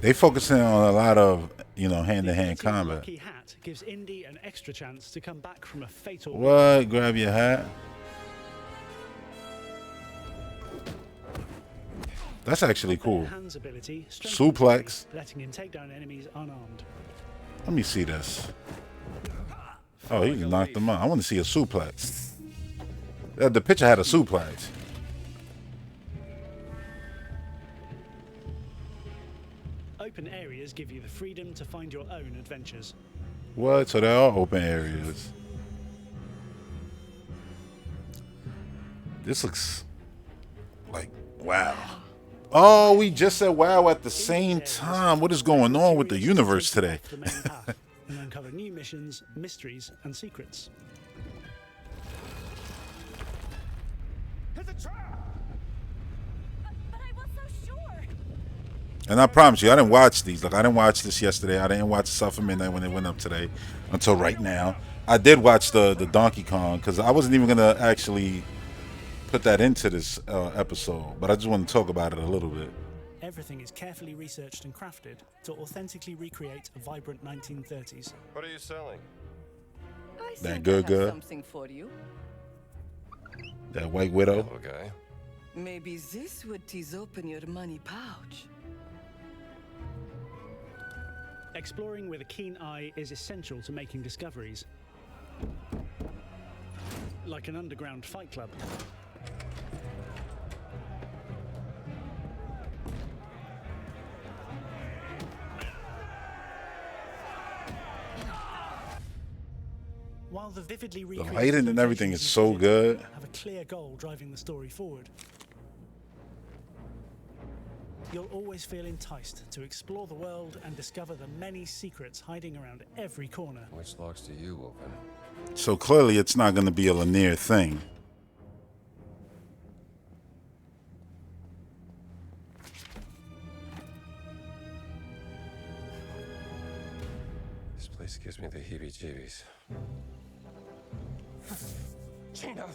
They focusing on a lot of, you know, hand-to-hand combat. Lucky Hat gives Indy an extra chance to come back from a fatal. What? Grab your hat. That's actually cool. Hands ability Suplex. letting him take down enemies unarmed. Let me see this. Oh, he just knocked him out. I want to see a suplex. The picture had a suplex. Open areas give you the freedom to find your own adventures. What? So there are open areas. This looks like wow. Oh, we just said wow at the same time. What is going on with the universe today? And uncover new missions, mysteries, and secrets. And I promise you, I didn't watch these. Like, I didn't watch this yesterday. I didn't watch Suffer Midnight when it went up today until right now. I did watch the Donkey Kong because I wasn't even going to actually put that into this episode. But I just want to talk about it a little bit. Everything is carefully researched and crafted to authentically recreate a vibrant 1930s. What are you selling? That good. Something for you. That White Widow. Okay. Maybe this would tease open your money pouch. Exploring with a keen eye is essential to making discoveries. Like an underground fight club. While the vividly recreated lighting and everything is so good. Have a clear goal driving the story forward. You'll always feel enticed to explore the world and discover the many secrets hiding around every corner. Which locks do you open? So clearly it's not going to be a linear thing. This place gives me the heebie-jeebies. Jeez. Gina.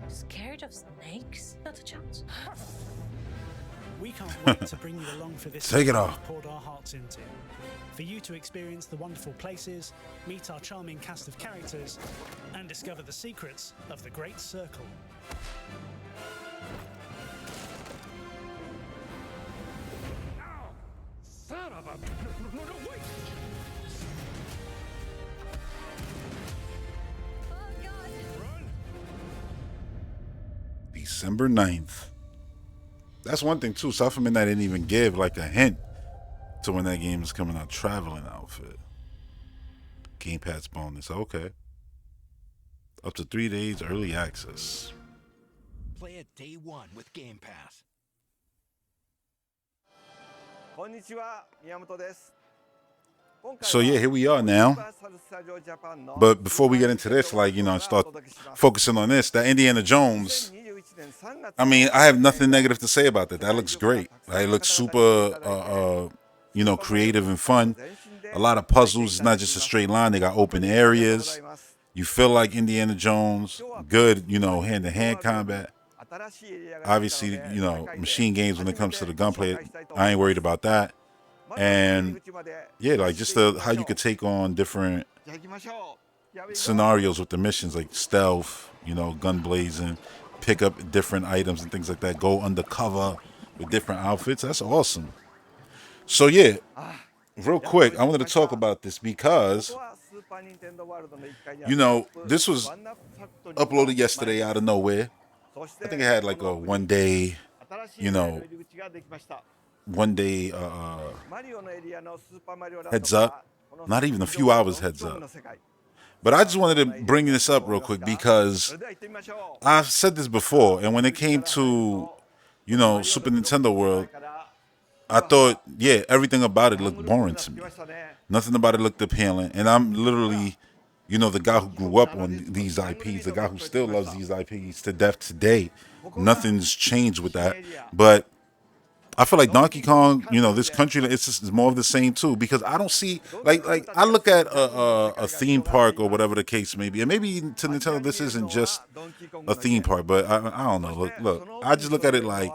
Scared of snakes? Not a chance. We can't wait to bring you along for this Take it season off. we've poured our hearts into. For you to experience the wonderful places, meet our charming cast of characters, and discover the secrets of the Great Circle. Son of a... No, wait! December 9th. That's one thing too. South of Midnight didn't even give like a hint to when that game is coming out. Traveling outfit. Game Pass bonus. Okay. Up to 3 days early access. Play it day one with Game Pass. So yeah, here we are now. But before we get into this, like, you know, start focusing on this, that Indiana Jones, I mean, I have nothing negative to say about that. That looks great. It looks super, you know, creative and fun. A lot of puzzles. It's not just a straight line. They got open areas. You feel like Indiana Jones. Good, you know, hand-to-hand combat. Obviously, you know, machine games when it comes to the gunplay. I ain't worried about that. And yeah, like just how you could take on different scenarios with the missions, like stealth, you know, gun blazing, pick up different items and things like that, go undercover with different outfits. That's awesome. So yeah, real quick, I wanted to talk about this because, you know, this was uploaded yesterday out of nowhere. I think it had like a one day, you know, heads up. Not even a few hours heads up. But I just wanted to bring this up real quick because I've said this before, and when it came to, you know, Super Nintendo World, I thought, yeah, everything about it looked boring to me. Nothing about it looked appealing. And I'm literally, you know, the guy who grew up on these IPs, the guy who still loves these IPs to death today. Nothing's changed with that. But I feel like Donkey Kong, you know, this country, it's more of the same too, because I don't see, like I look at a theme park or whatever the case may be, and maybe to Nintendo this isn't just a theme park, but I don't know. Look, I just look at it like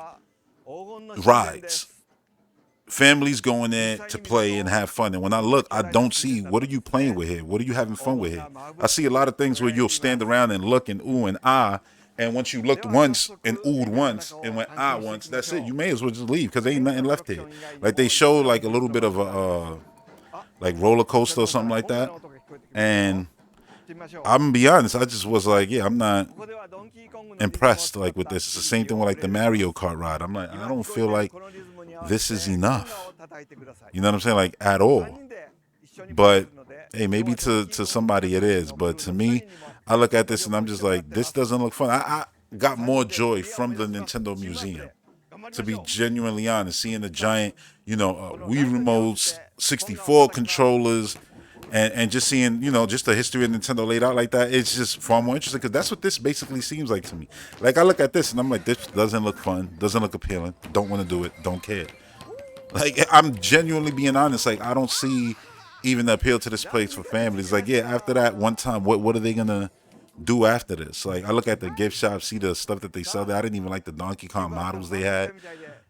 rides. Families going there to play and have fun, and when I look, I don't see, what are you playing with here? What are you having fun with here? I see a lot of things where you'll stand around and look and ooh and ah, and once you looked once and oohed once and went ah once, that's it. You may as well just leave because there ain't nothing left here. Like they showed like a little bit of a like roller coaster or something like that, and I'm gonna be honest, I just was like, yeah, I'm not impressed like with this. It's the same thing with like the Mario Kart ride. I'm like, I don't feel like this is enough. You know what I'm saying? Like at all. But hey, maybe to somebody it is, but to me, I look at this and I'm just like, this doesn't look fun. I got more joy from the Nintendo Museum, to be genuinely honest, seeing the giant, you know, Wii Remotes, 64 controllers, and just seeing, you know, just the history of Nintendo laid out like that. It's just far more interesting because that's what this basically seems like to me. Like I look at this and I'm like, this doesn't look fun, doesn't look appealing, don't want to do it, don't care. Like I'm genuinely being honest, like I don't see even the appeal to this place for families. Like, yeah, after that one time, what are they gonna do after this? Like, I look at the gift shop, see the stuff that they sell there. I didn't even like the Donkey Kong models they had.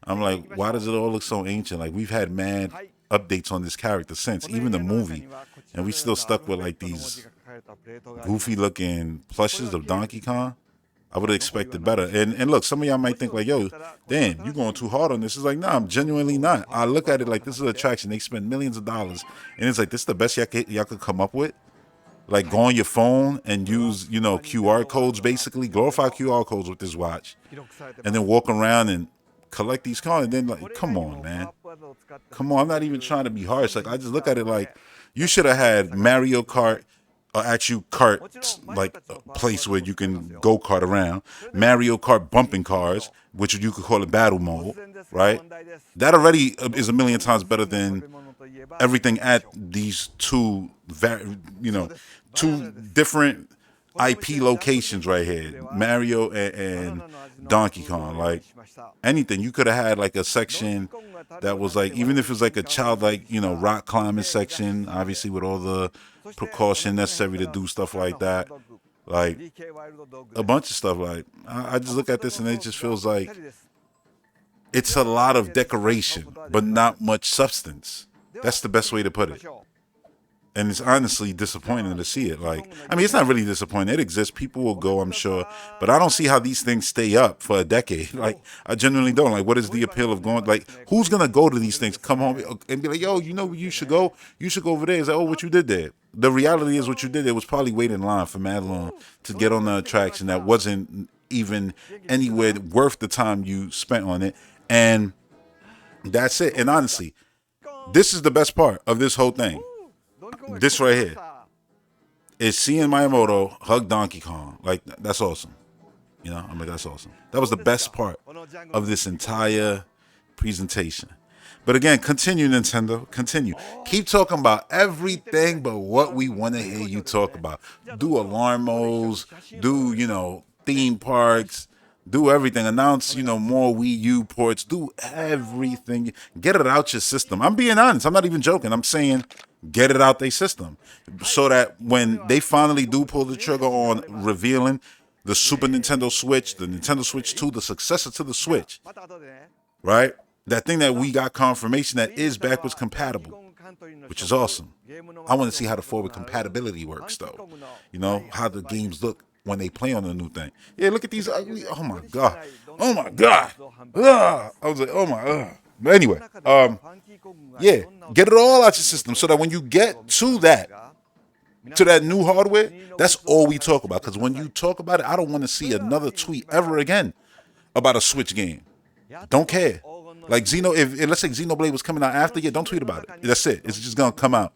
I'm like, why does it all look so ancient? Like, we've had mad updates on this character since, even the movie, and we still stuck with like these goofy looking plushes of Donkey Kong. I would have expected better. And look, some of y'all might think like, yo, damn, you going too hard on this. It's like, nah, I'm genuinely not. I look at it like this is an attraction. They spend millions of dollars. And it's like, this is the best y'all could come up with. Like, go on your phone and use, you know, QR codes, basically. Glorify QR codes with this watch. And then walk around and collect these cards. And then, like, come on, man. Come on, I'm not even trying to be harsh. Like, I just look at it like, you should have had Mario Kart, actual kart, like a place where you can go kart around. Mario Kart bumping cars, which you could call it battle mode, right? That already is a million times better than everything at these two different IP locations right here, Mario and Donkey Kong. Like anything, you could have had like a section that was like, even if it was like a childlike, you know, rock climbing section, obviously with all the precaution necessary to do stuff like that. Like a bunch of stuff. Like I just look at this and it just feels like it's a lot of decoration, but not much substance. That's the best way to put it. And it's honestly disappointing to see it. Like, I mean, it's not really disappointing. It exists. People will go, I'm sure. But I don't see how these things stay up for a decade. Like, I genuinely don't. Like, what is the appeal of going? Like, who's going to go to these things, come home and be like, yo, you know where you should go? You should go over there. It's like, oh, what you did there. The reality is what you did there was probably waiting in line for mad long to get on the attraction that wasn't even anywhere worth the time you spent on it. And that's it. And honestly, this is the best part of this whole thing. This right here is seeing Miyamoto hug Donkey Kong. Like, that's awesome. You know, I'm like, that's awesome. That was the best part of this entire presentation. But again, continue, Nintendo. Continue. Keep talking about everything but what we want to hear you talk about. Do alarm modes. Do, you know, theme parks. Do everything. Announce, you know, more Wii U ports. Do everything. Get it out your system. I'm being honest. I'm not even joking. I'm saying get it out their system so that when they finally do pull the trigger on revealing the Super Nintendo Switch, the Nintendo Switch 2, the successor to the Switch, right? That thing that we got confirmation that is backwards compatible, which is awesome. I want to see how the forward compatibility works, though. You know, how the games look when they play on the new thing. Yeah, look at these ugly. Oh my god. Oh my god. Ugh. I was like, oh my. Ugh. But anyway, yeah, get it all out your system so that when you get to that new hardware, that's all we talk about. Because when you talk about it, I don't want to see another tweet ever again about a Switch game. Don't care. Like Xeno, if let's say Xenoblade was coming out after, yeah, don't tweet about it. That's it. It's just gonna come out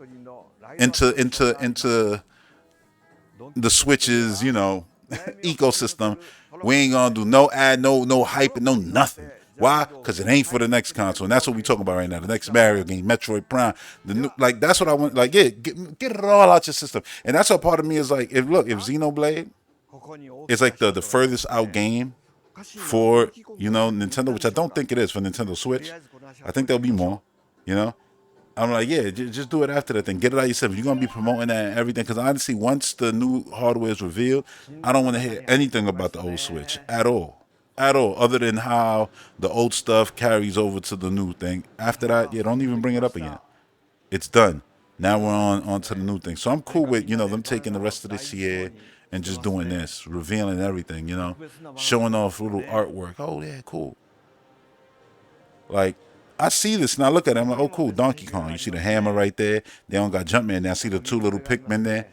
into the Switch's, you know, ecosystem. We ain't gonna do no ad, no hype, and no nothing. Why? Because it ain't for the next console, and that's what we talking about right now. The next Mario game, Metroid Prime, the new, like that's what I want. Like, yeah, get it all out your system, and that's what part of me is like. If Xenoblade is like the furthest out game for, you know, Nintendo, which I don't think it is for Nintendo Switch. I think there'll be more. You know, I'm like, yeah, just do it after that thing. Get it out yourself. You're gonna be promoting that and everything, because honestly, once the new hardware is revealed, I don't want to hear anything about the old Switch at all. At all, other than how the old stuff carries over to the new thing. After that, yeah, don't even bring it up again. It's done. Now we're on to the new thing. So I'm cool with, you know, them taking the rest of this year and just doing this, revealing everything, you know, showing off little artwork. Oh, yeah, cool. Like, I see this and I look at it, I'm like, oh, cool, Donkey Kong. You see the hammer right there. They don't got Jumpman there. I see the two little Pikmin there.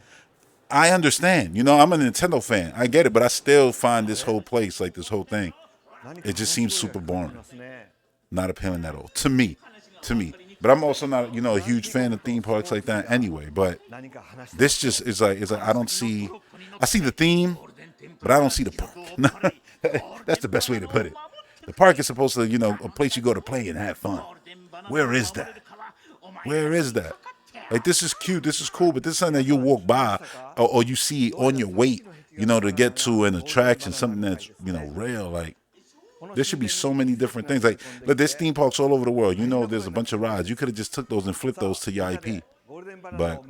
I understand. You know, I'm a Nintendo fan. I get it, but I still find this whole place, like this whole thing, it just seems super boring. Not appealing at all. To me. But I'm also not, you know, a huge fan of theme parks like that anyway. But this just is like I see the theme, but I don't see the park. That's the best way to put it. The park is supposed to, you know, a place you go to play and have fun. Where is that? Where is that? Like, this is cute, this is cool, but this is something that you walk by or you see on your way, you know, to get to an attraction, something that's, you know, real. Like, there should be so many different things. Like, look, there's theme parks all over the world. You know, there's a bunch of rides. You could have just took those and flipped those to your IP. But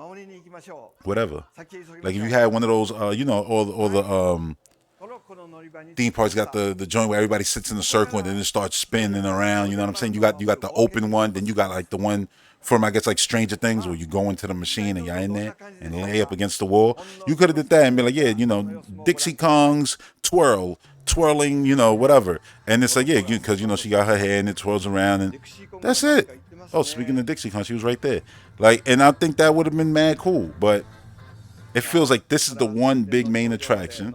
whatever. Like, if you had one of those, you know, all the theme parks got the joint where everybody sits in a circle and then it starts spinning around. You know what I'm saying? You got the open one, then you got like the one from, I guess, like Stranger Things, where you go into the machine and you're in there and lay up against the wall. You could have did that and be like, yeah, you know, Dixie Kong's twirling, you know, whatever. And it's like, yeah, because, you know, she got her hair and it twirls around and that's it. Oh, speaking of Dixie Kong, she was right there. Like, and I think that would have been mad cool, but it feels like this is the one big main attraction.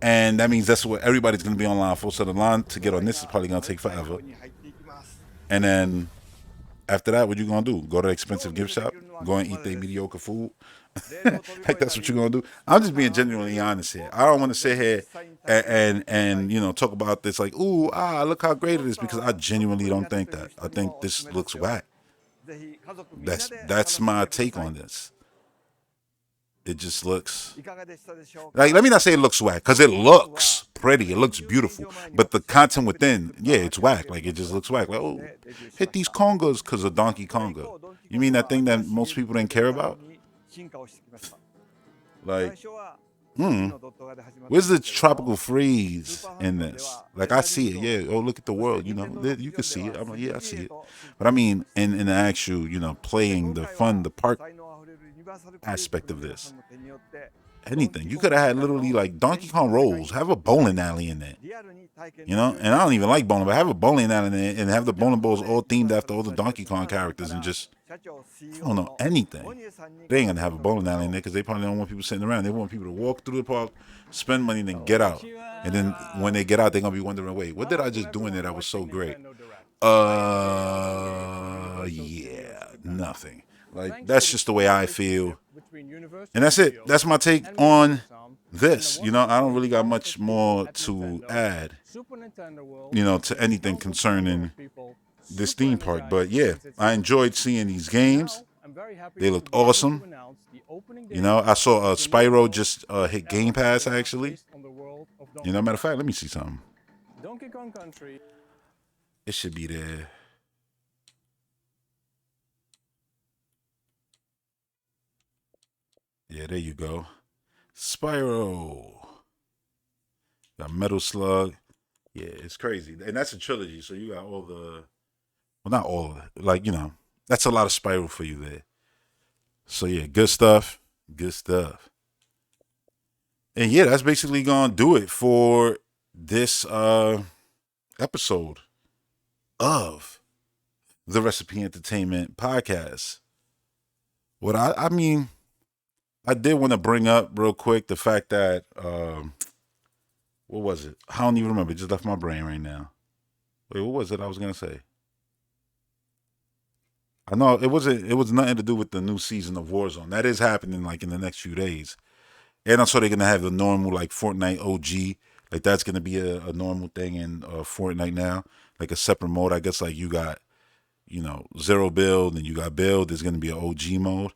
And that means that's what everybody's going to be online for. So the line to get on this is probably going to take forever. And then after that, what you going to do? Go to an expensive gift shop? Go and eat their mediocre food? Like, that's what you're going to do? I'm just being genuinely honest here. I don't want to sit here and you know, talk about this like, ooh, look how great it is, because I genuinely don't think that. I think this looks whack. That's my take on this. It just looks like, let me not say it looks whack, because it looks pretty, it looks beautiful, but the content within, yeah, it's whack. Like, it just looks whack. Like, oh, hit these congas because of Donkey Konga. You mean that thing that most people didn't care about? Like, where's the tropical freeze in this? Like, I see it, yeah. Oh, look at the world, you know. You can see it. I'm like, yeah, I see it. But I mean, in the actual, you know, playing the fun, the part aspect of this. Anything. You could have had literally like Donkey Kong Rolls. Have a bowling alley in there. You know? And I don't even like bowling, but have a bowling alley in there and have the bowling balls all themed after all the Donkey Kong characters and just, I don't know, anything. They ain't gonna have a bowling alley in there because they probably don't want people sitting around. They want people to walk through the park, spend money, and then get out. And then when they get out, they're gonna be wondering, wait, what did I just do in there that was so great? Yeah, nothing. Like, that's just the way I feel. And that's it. That's my take on this. You know, I don't really got much more to add, you know, to anything concerning this theme park. But yeah, I enjoyed seeing these games. They looked awesome. You know, I saw Spyro just hit Game Pass, actually. You know, matter of fact, let me see something. It should be there. Yeah, there you go. Spyro. Got Metal Slug. Yeah, it's crazy. And that's a trilogy, so you got all the... Well, not all of it. Like, you know, that's a lot of Spyro for you there. So yeah, good stuff. Good stuff. And yeah, that's basically gonna do it for this episode of the Recipe Entertainment Podcast. What I mean, I did want to bring up real quick the fact that what was it? I don't even remember. It just left my brain right now. Wait, what was it I was gonna say? I know it wasn't. It was nothing to do with the new season of Warzone. That is happening like in the next few days. And I saw they're gonna have the normal like Fortnite OG. Like that's gonna be a normal thing in Fortnite now. Like a separate mode. I guess like you got, you know, zero build and you got build. There's gonna be an OG mode.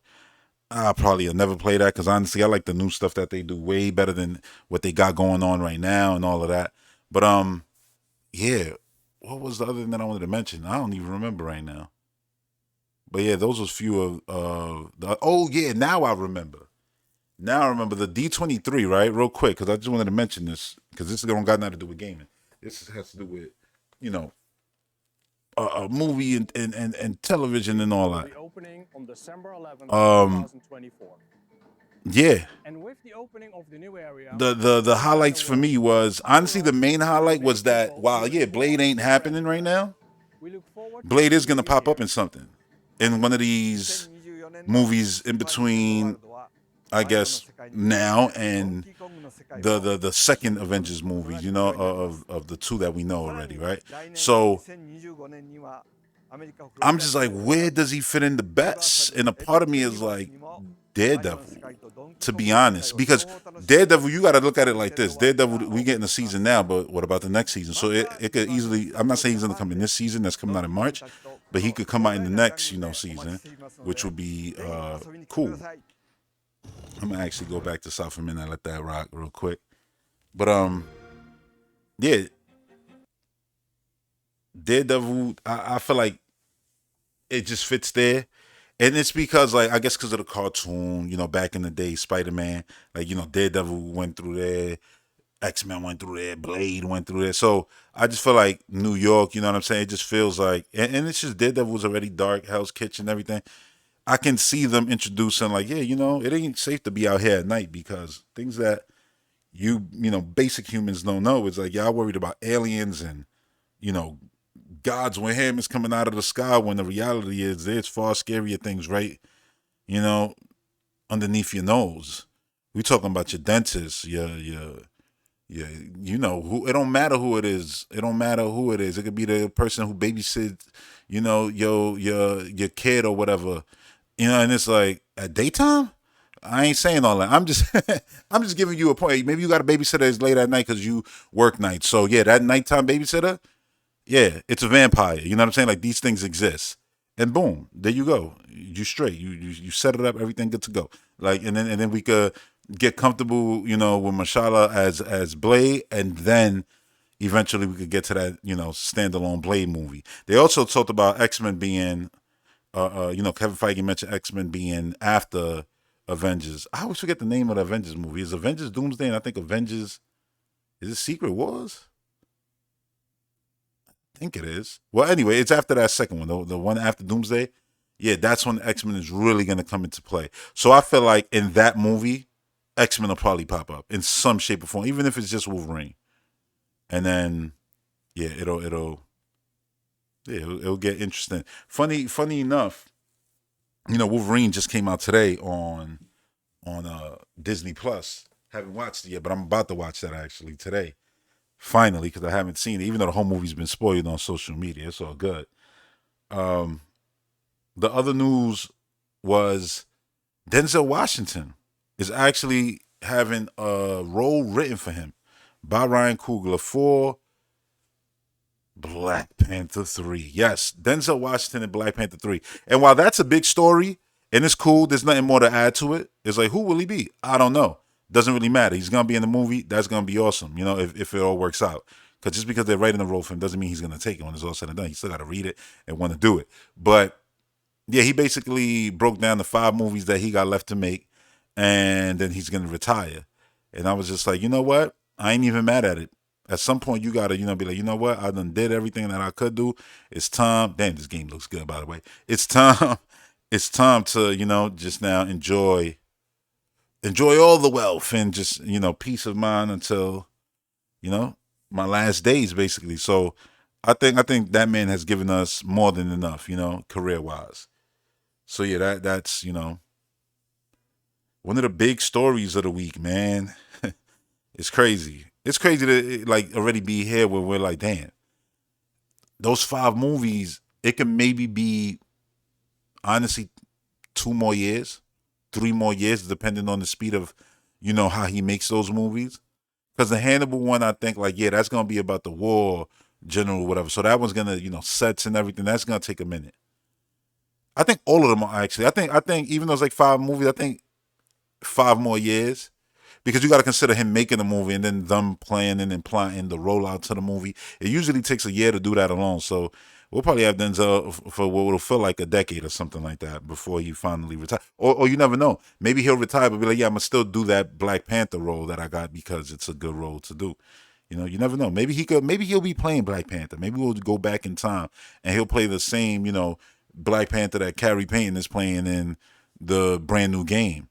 I probably will never play that because honestly I like the new stuff that they do way better than what they got going on right now and all of that. But yeah. What was the other thing that I wanted to mention? I don't even remember right now. But yeah, those was few of the. Oh yeah, now I remember. Now I remember the D23, right? Real quick, because I just wanted to mention this because this don't got nothing to do with gaming. This has to do with, you know, a movie and television and all that. The opening on December 11th, 2024. Yeah. And with the opening of the new area, the highlights for me was honestly the main highlight was that while yeah Blade ain't happening right now, Blade is gonna pop up in something. In one of these movies in between, I guess, now and the second Avengers movie, you know, of the two that we know already, right? So I'm just like, where does he fit in the best? And a part of me is like Daredevil, to be honest, because Daredevil, you got to look at it like this. Daredevil, we getting a season now, but what about the next season? So it could easily, I'm not saying he's going to come in this season that's coming out in March, but he could come out in the next, you know, season, which would be cool. I'm going to actually go back to South and let that rock real quick. But, yeah, Daredevil, I feel like it just fits there. And it's because, like, I guess because of the cartoon, you know, back in the day, Spider-Man, like, you know, Daredevil went through there, X-Men went through there, Blade went through there. So I just feel like New York, you know what I'm saying? It just feels like, and it's just Daredevil was already dark, Hell's Kitchen, everything. I can see them introducing, like, yeah, you know, it ain't safe to be out here at night because things that you know, basic humans don't know is like, y'all worried about aliens and, you know, gods with hammers coming out of the sky when the reality is there's far scarier things right, you know, underneath your nose. We talking about your dentist, your you know, who, it don't matter who it is. It don't matter who it is. It could be the person who babysits, you know, your kid or whatever. You know, and it's like at daytime? I ain't saying all that. I'm just giving you a point. Maybe you got a babysitter that's late at night because you work nights. So yeah, that nighttime babysitter, yeah, it's a vampire. You know what I'm saying? Like these things exist. And boom, there you go. You straight. You set it up, everything good to go. Like and then we could get comfortable, you know, with Mashallah as Blade, and then eventually we could get to that, you know, standalone Blade movie. They also talked about X-Men being you know, Kevin Feige mentioned X-Men being after Avengers. I always forget the name of the Avengers movie. It's Avengers Doomsday, and I think Avengers. Is it Secret Wars? I think it is. Well, anyway, it's after that second one, the one after Doomsday. Yeah, that's when X Men is really gonna come into play. So I feel like in that movie, X Men will probably pop up in some shape or form, even if it's just Wolverine. And then, yeah, it'll get interesting. Funny enough, Wolverine just came out today on Disney Plus. Haven't watched it yet, but I'm about to watch that actually today. Finally, because I haven't seen it, even though the whole movie's been spoiled on social media. It's all good. The other news was Denzel Washington is actually having a role written for him by Ryan Coogler for Black Panther 3. Yes, Denzel Washington in Black Panther 3. And while that's a big story and it's cool, there's nothing more to add to it. It's like, who will he be? I don't know. Doesn't really matter. He's going to be in the movie. That's going to be awesome, if it all works out. Because just because they're writing the role for him doesn't mean he's going to take it when it's all said and done. He still got to read it and want to do it. But yeah, he basically broke down the 5 movies that he got left to make, and then he's going to retire. And I was just like, you know what? I ain't even mad at it. At some point, you got to, be like, you know what? I done did everything that I could do. It's time. Damn, this game looks good, by the way. It's time. It's time to, just now enjoy all the wealth and just, peace of mind until, my last days, basically. So I think that man has given us more than enough, career-wise. So yeah, that's one of the big stories of the week, man. It's crazy. It's crazy to like already be here where we're like, damn, those 5 movies, it can maybe be honestly 2 more years, 3 more years, depending on the speed of, how he makes those movies. Because the Hannibal one, I think like, yeah, that's gonna be about the war general, whatever. So that one's gonna, sets and everything. That's gonna take a minute. I think all of them are actually. I think even though it's like 5 movies, I think 5 more years. Because you got to consider him making the movie and then them planning and plotting the rollout to the movie. It usually takes a year to do that alone. So we'll probably have Denzel for what will feel like a decade or something like that before he finally retires. Or you never know. Maybe he'll retire but be like, yeah, I'm going to still do that Black Panther role that I got because it's a good role to do. You never know. Maybe he'll be playing Black Panther. Maybe we'll go back in time and he'll play the same, Black Panther that Carrie Payton is playing in the brand new game.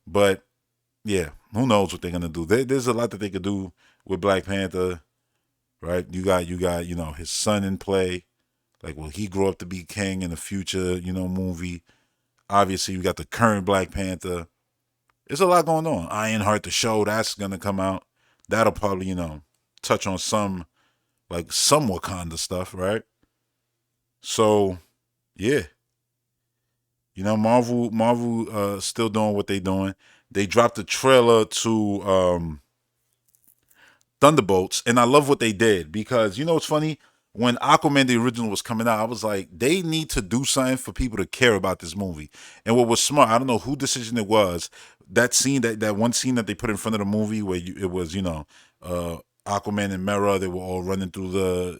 But yeah, who knows what they're gonna do? There's a lot that they could do with Black Panther, right? You got his son in play. Like, will he grow up to be king in the future? Movie. Obviously, you got the current Black Panther. There's a lot going on. Ironheart, the show, that's gonna come out. That'll probably touch on some Wakanda stuff, right? So, yeah. Marvel still doing what they doing. They dropped a trailer to Thunderbolts, and I love what they did because it's funny. When Aquaman the original was coming out, I was like, they need to do something for people to care about this movie. And what was smart, I don't know who decision it was. That scene, that one scene that they put in front of the movie where it was Aquaman and Mera, they were all running through the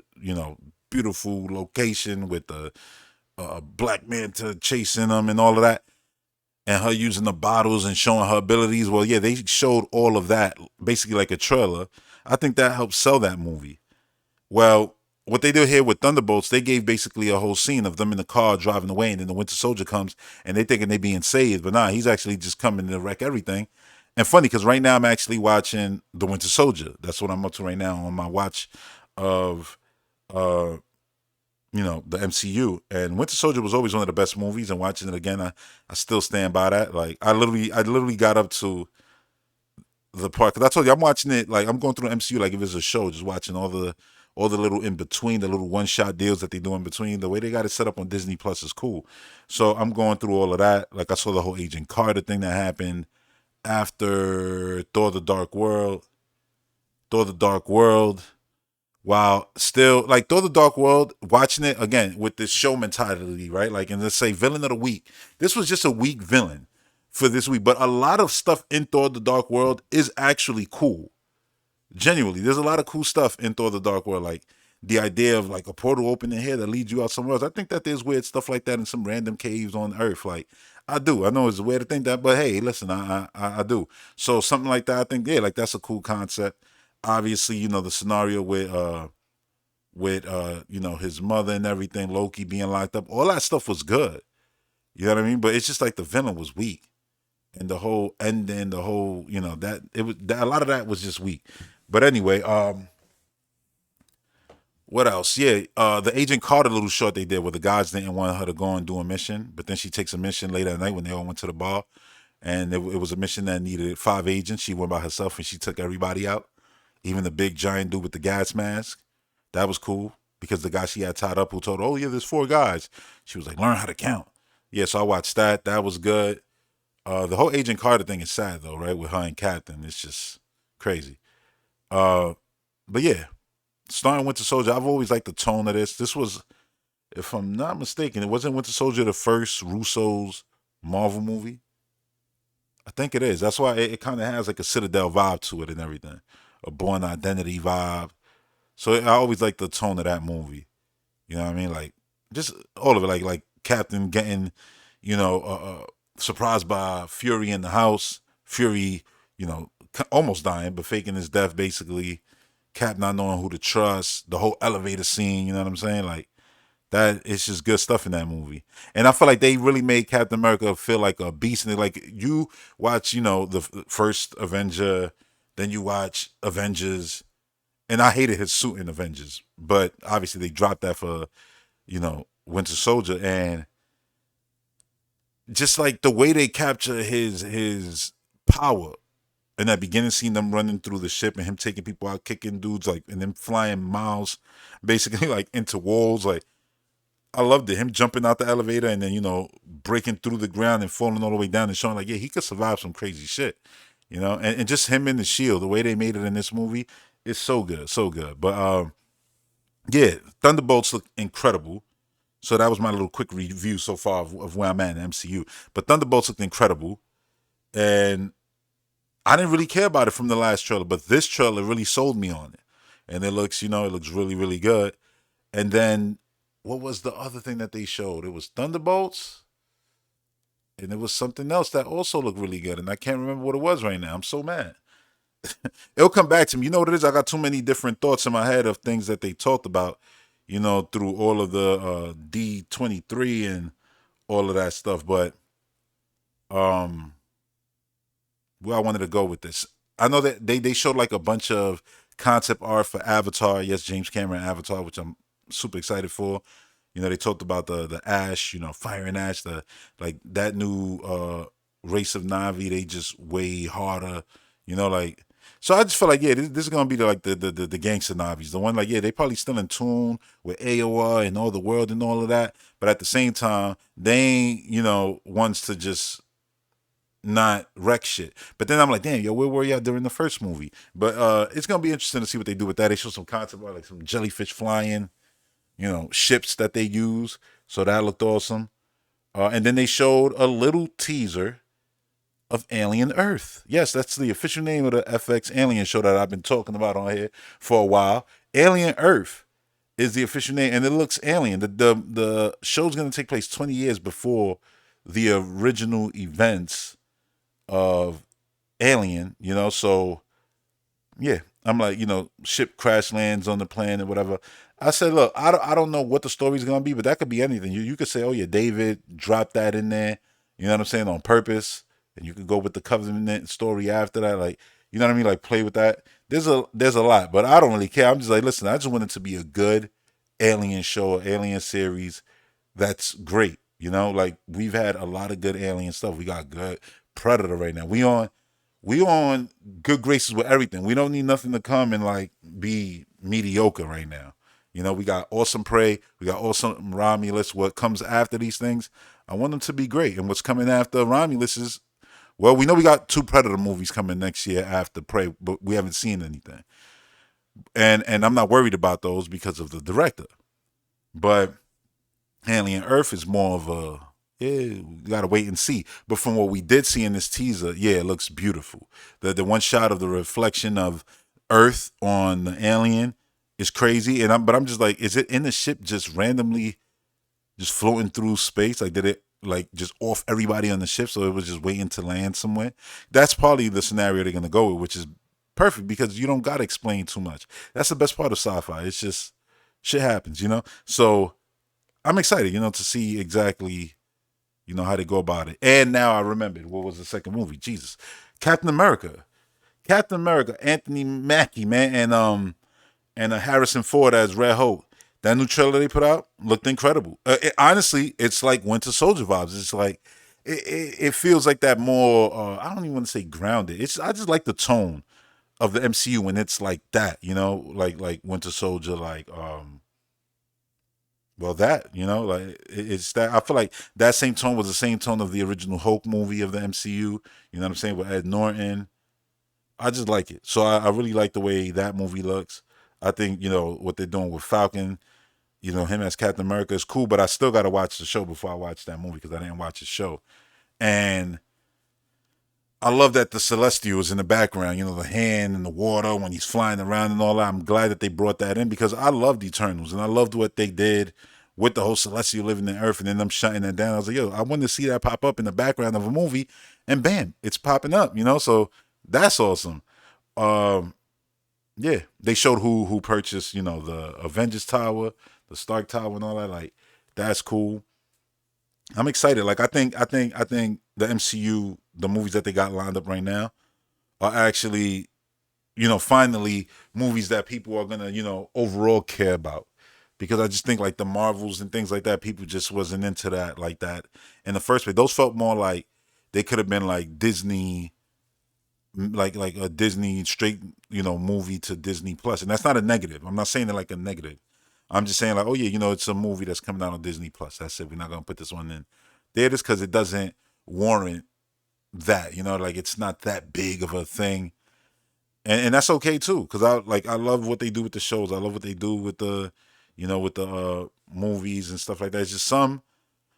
beautiful location with the Black Manta chasing them and all of that. And her using the bottles and showing her abilities. Well, yeah, they showed all of that, basically like a trailer. I think that helped sell that movie. Well, what they did here with Thunderbolts, they gave basically a whole scene of them in the car driving away, and then the Winter Soldier comes, and they thinking they being saved, but nah, he's actually just coming to wreck everything. And funny, because right now I'm actually watching The Winter Soldier. That's what I'm up to right now on my watch of the MCU. And Winter Soldier was always one of the best movies, and watching it again, I still stand by that. Like I literally got up to the part, because I told you I'm watching it like I'm going through the MCU like if it's a show, just watching all the little in between, the little one-shot deals that they do in between. The way they got it set up on Disney Plus is cool. So I'm going through all of that. Like I saw the whole Agent Carter thing that happened after Thor the Dark World. While still like Thor the Dark World, watching it again with this show mentality, right? Like, and let's say villain of the week. This was just a weak villain for this week, but a lot of stuff in Thor the Dark World is actually cool. Genuinely, there's a lot of cool stuff in Thor the Dark World, like the idea of like a portal opening here that leads you out somewhere else. I think that there's weird stuff like that in some random caves on Earth. Like, I do. I know it's weird to think that, but hey, listen, I do. So something like that, I think, yeah, like that's a cool concept. Obviously, the scenario with his mother and everything, Loki being locked up, all that stuff was good. You know what I mean? But it's just like the villain was weak, and the whole ending, the whole that it was that, a lot of that was just weak. But anyway, what else? Yeah, the Agent Carter little short they did where the guys didn't want her to go and do a mission, but then she takes a mission later at night when they all went to the bar, and it was a mission that needed 5 agents. She went by herself and she took everybody out, even the big giant dude with the gas mask. That was cool because the guy she had tied up who told her, "Oh yeah, there's 4 guys." She was like, "Learn how to count." Yeah, so I watched that. That was good. The whole Agent Carter thing is sad though, right? With her and Captain, it's just crazy. Uh, but yeah, starting Winter Soldier, I've always liked the tone of this. This was, if I'm not mistaken, it wasn't Winter Soldier the first Russo's Marvel movie. I think it is. That's why it kind of has like a Citadel vibe to it and everything, a Born Identity vibe. So I always like the tone of that movie. You know what I mean? Like just all of it, like Captain getting, surprised by Fury in the house. Fury, almost dying but faking his death basically. Cap not knowing who to trust. The whole elevator scene. You know what I'm saying? Like that. It's just good stuff in that movie. And I feel like they really made Captain America feel like a beast. And like you watch, the first Avenger, then you watch Avengers, and I hated his suit in Avengers, but obviously they dropped that for Winter Soldier, and just like the way they capture his power in that beginning scene, them running through the ship and him taking people out, kicking dudes, like, and then flying miles, basically like into walls, like. I loved it. Him jumping out the elevator and then, breaking through the ground and falling all the way down and showing like, yeah, he could survive some crazy shit. And just him in the shield, the way they made it in this movie is so good, so good. But yeah, Thunderbolts look incredible. So that was my little quick review so far of where I'm at in the MCU. But Thunderbolts looked incredible. And I didn't really care about it from the last trailer, but this trailer really sold me on it. And it looks, it looks really, really good. And then what was the other thing that they showed? It was Thunderbolts. And there was something else that also looked really good. And I can't remember what it was right now. I'm so mad. It'll come back to me. You know what it is? I got too many different thoughts in my head of things that they talked about, through all of the D23 and all of that stuff. But where I wanted to go with this, I know that they showed like a bunch of concept art for Avatar. Yes, James Cameron Avatar, which I'm super excited for. They talked about the ash, fire and ash, the like that new race of Navi. They just way harder, like. So I just feel like, yeah, this is gonna be the gangster Navis, the one like, yeah, they probably still in tune with AOR and all the world and all of that, but at the same time, they ain't ones to just not wreck shit. But then I'm like, damn, yo, where were y'all during the first movie? But it's gonna be interesting to see what they do with that. They show some concept art, like some jellyfish flying, ships that they use. So that looked awesome. And then they showed a little teaser of Alien Earth. Yes, that's the official name of the FX Alien show that I've been talking about on here for a while. Alien Earth is the official name, and it looks alien. The show's gonna take place 20 years before the original events of Alien, so yeah, I'm like, ship crash lands on the planet, whatever. I said, look, I don't know what the story's gonna be, but that could be anything. You could say, oh yeah, David dropped that in there, you know what I'm saying, on purpose, and you could go with the Covenant story after that, like, you know what I mean, like play with that. There's a lot, but I don't really care. I'm just like, listen, I just want it to be a good alien show, alien series that's great. Like we've had a lot of good alien stuff. We got good Predator right now. We on good graces with everything. We don't need nothing to come and like be mediocre right now. We got awesome Prey. We got awesome Romulus. What comes after these things, I want them to be great. And what's coming after Romulus is, well, we know we got 2 Predator movies coming next year after Prey, but we haven't seen anything. And I'm not worried about those because of the director. But Alien Earth is more of a, yeah, we gotta wait and see. But from what we did see in this teaser, yeah, it looks beautiful. The one shot of the reflection of Earth on the alien is crazy. And I'm just like, is it in the ship just randomly just floating through space? Like, did it like just off everybody on the ship, so it was just waiting to land somewhere. That's probably the scenario they're gonna go with, which is perfect because you don't gotta explain too much. That's the best part of sci-fi. It's just shit happens, you know. So I'm excited, you know, to see exactly, you know, how they go about it. And now I remembered what was the second movie. Jesus, Captain America. Captain America, Anthony Mackie, man, and Harrison Ford as Red Holt. That new trailer they put out looked incredible. Honestly, it's like Winter Soldier vibes. It's like it feels like that more. I don't even want to say grounded. I just like the tone of the MCU when it's like that. You know, like Winter Soldier, like well that you know like it's that. I feel like that same tone was the same tone of the original Hulk movie of the MCU. You know what I'm saying, with Ed Norton. I just like it. So I really like the way that movie looks. I think, you know, what they're doing with Falcon, you know, him as Captain America is cool, but I still got to watch the show before I watch that movie because I didn't watch the show. And I love that the Celestials in the background, you know, the hand in the water when he's flying around and all that. I'm glad that they brought that in because I loved Eternals and I loved what they did with the whole Celestial living in Earth and then them shutting that down. I was like, yo, I wanted to see that pop up in the background of a movie, and bam, it's popping up, you know? So that's awesome. Um, yeah, they showed who purchased, you know, the Avengers Tower, the Stark Tower, and all that. Like, that's cool. I'm excited. Like, I think the MCU, the movies that they got lined up right now, are actually, you know, finally movies that people are gonna, you know, overall care about. Because I just think like the Marvels and things like that, people just wasn't into that like that in the first place. Those felt more like they could have been like Disney, like a Disney straight, you know, movie to Disney Plus. And that's not a negative. I'm not saying it like a negative. I'm just saying like, oh yeah, you know, it's a movie that's coming out on Disney Plus. That's it. We're not gonna put this one in there just because it doesn't warrant that. You know, like it's not that big of a thing. And that's okay too. Cause I love what they do with the shows. I love what they do with the, you know, with the movies and stuff like that. It's just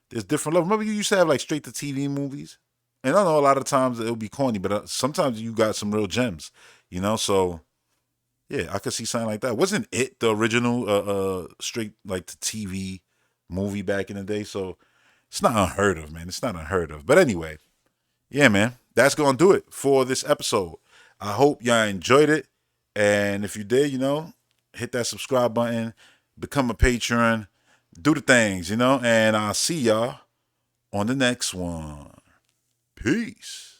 there's different levels. Remember you used to have like straight to TV movies? And I know a lot of times it'll be corny, but sometimes you got some real gems, you know? So, yeah, I could see something like that. Wasn't it the original straight like to TV movie back in the day? So, it's not unheard of, man. It's not unheard of. But anyway, yeah, man, that's going to do it for this episode. I hope y'all enjoyed it. And if you did, you know, hit that subscribe button, become a patron, do the things, you know? And I'll see y'all on the next one. Peace.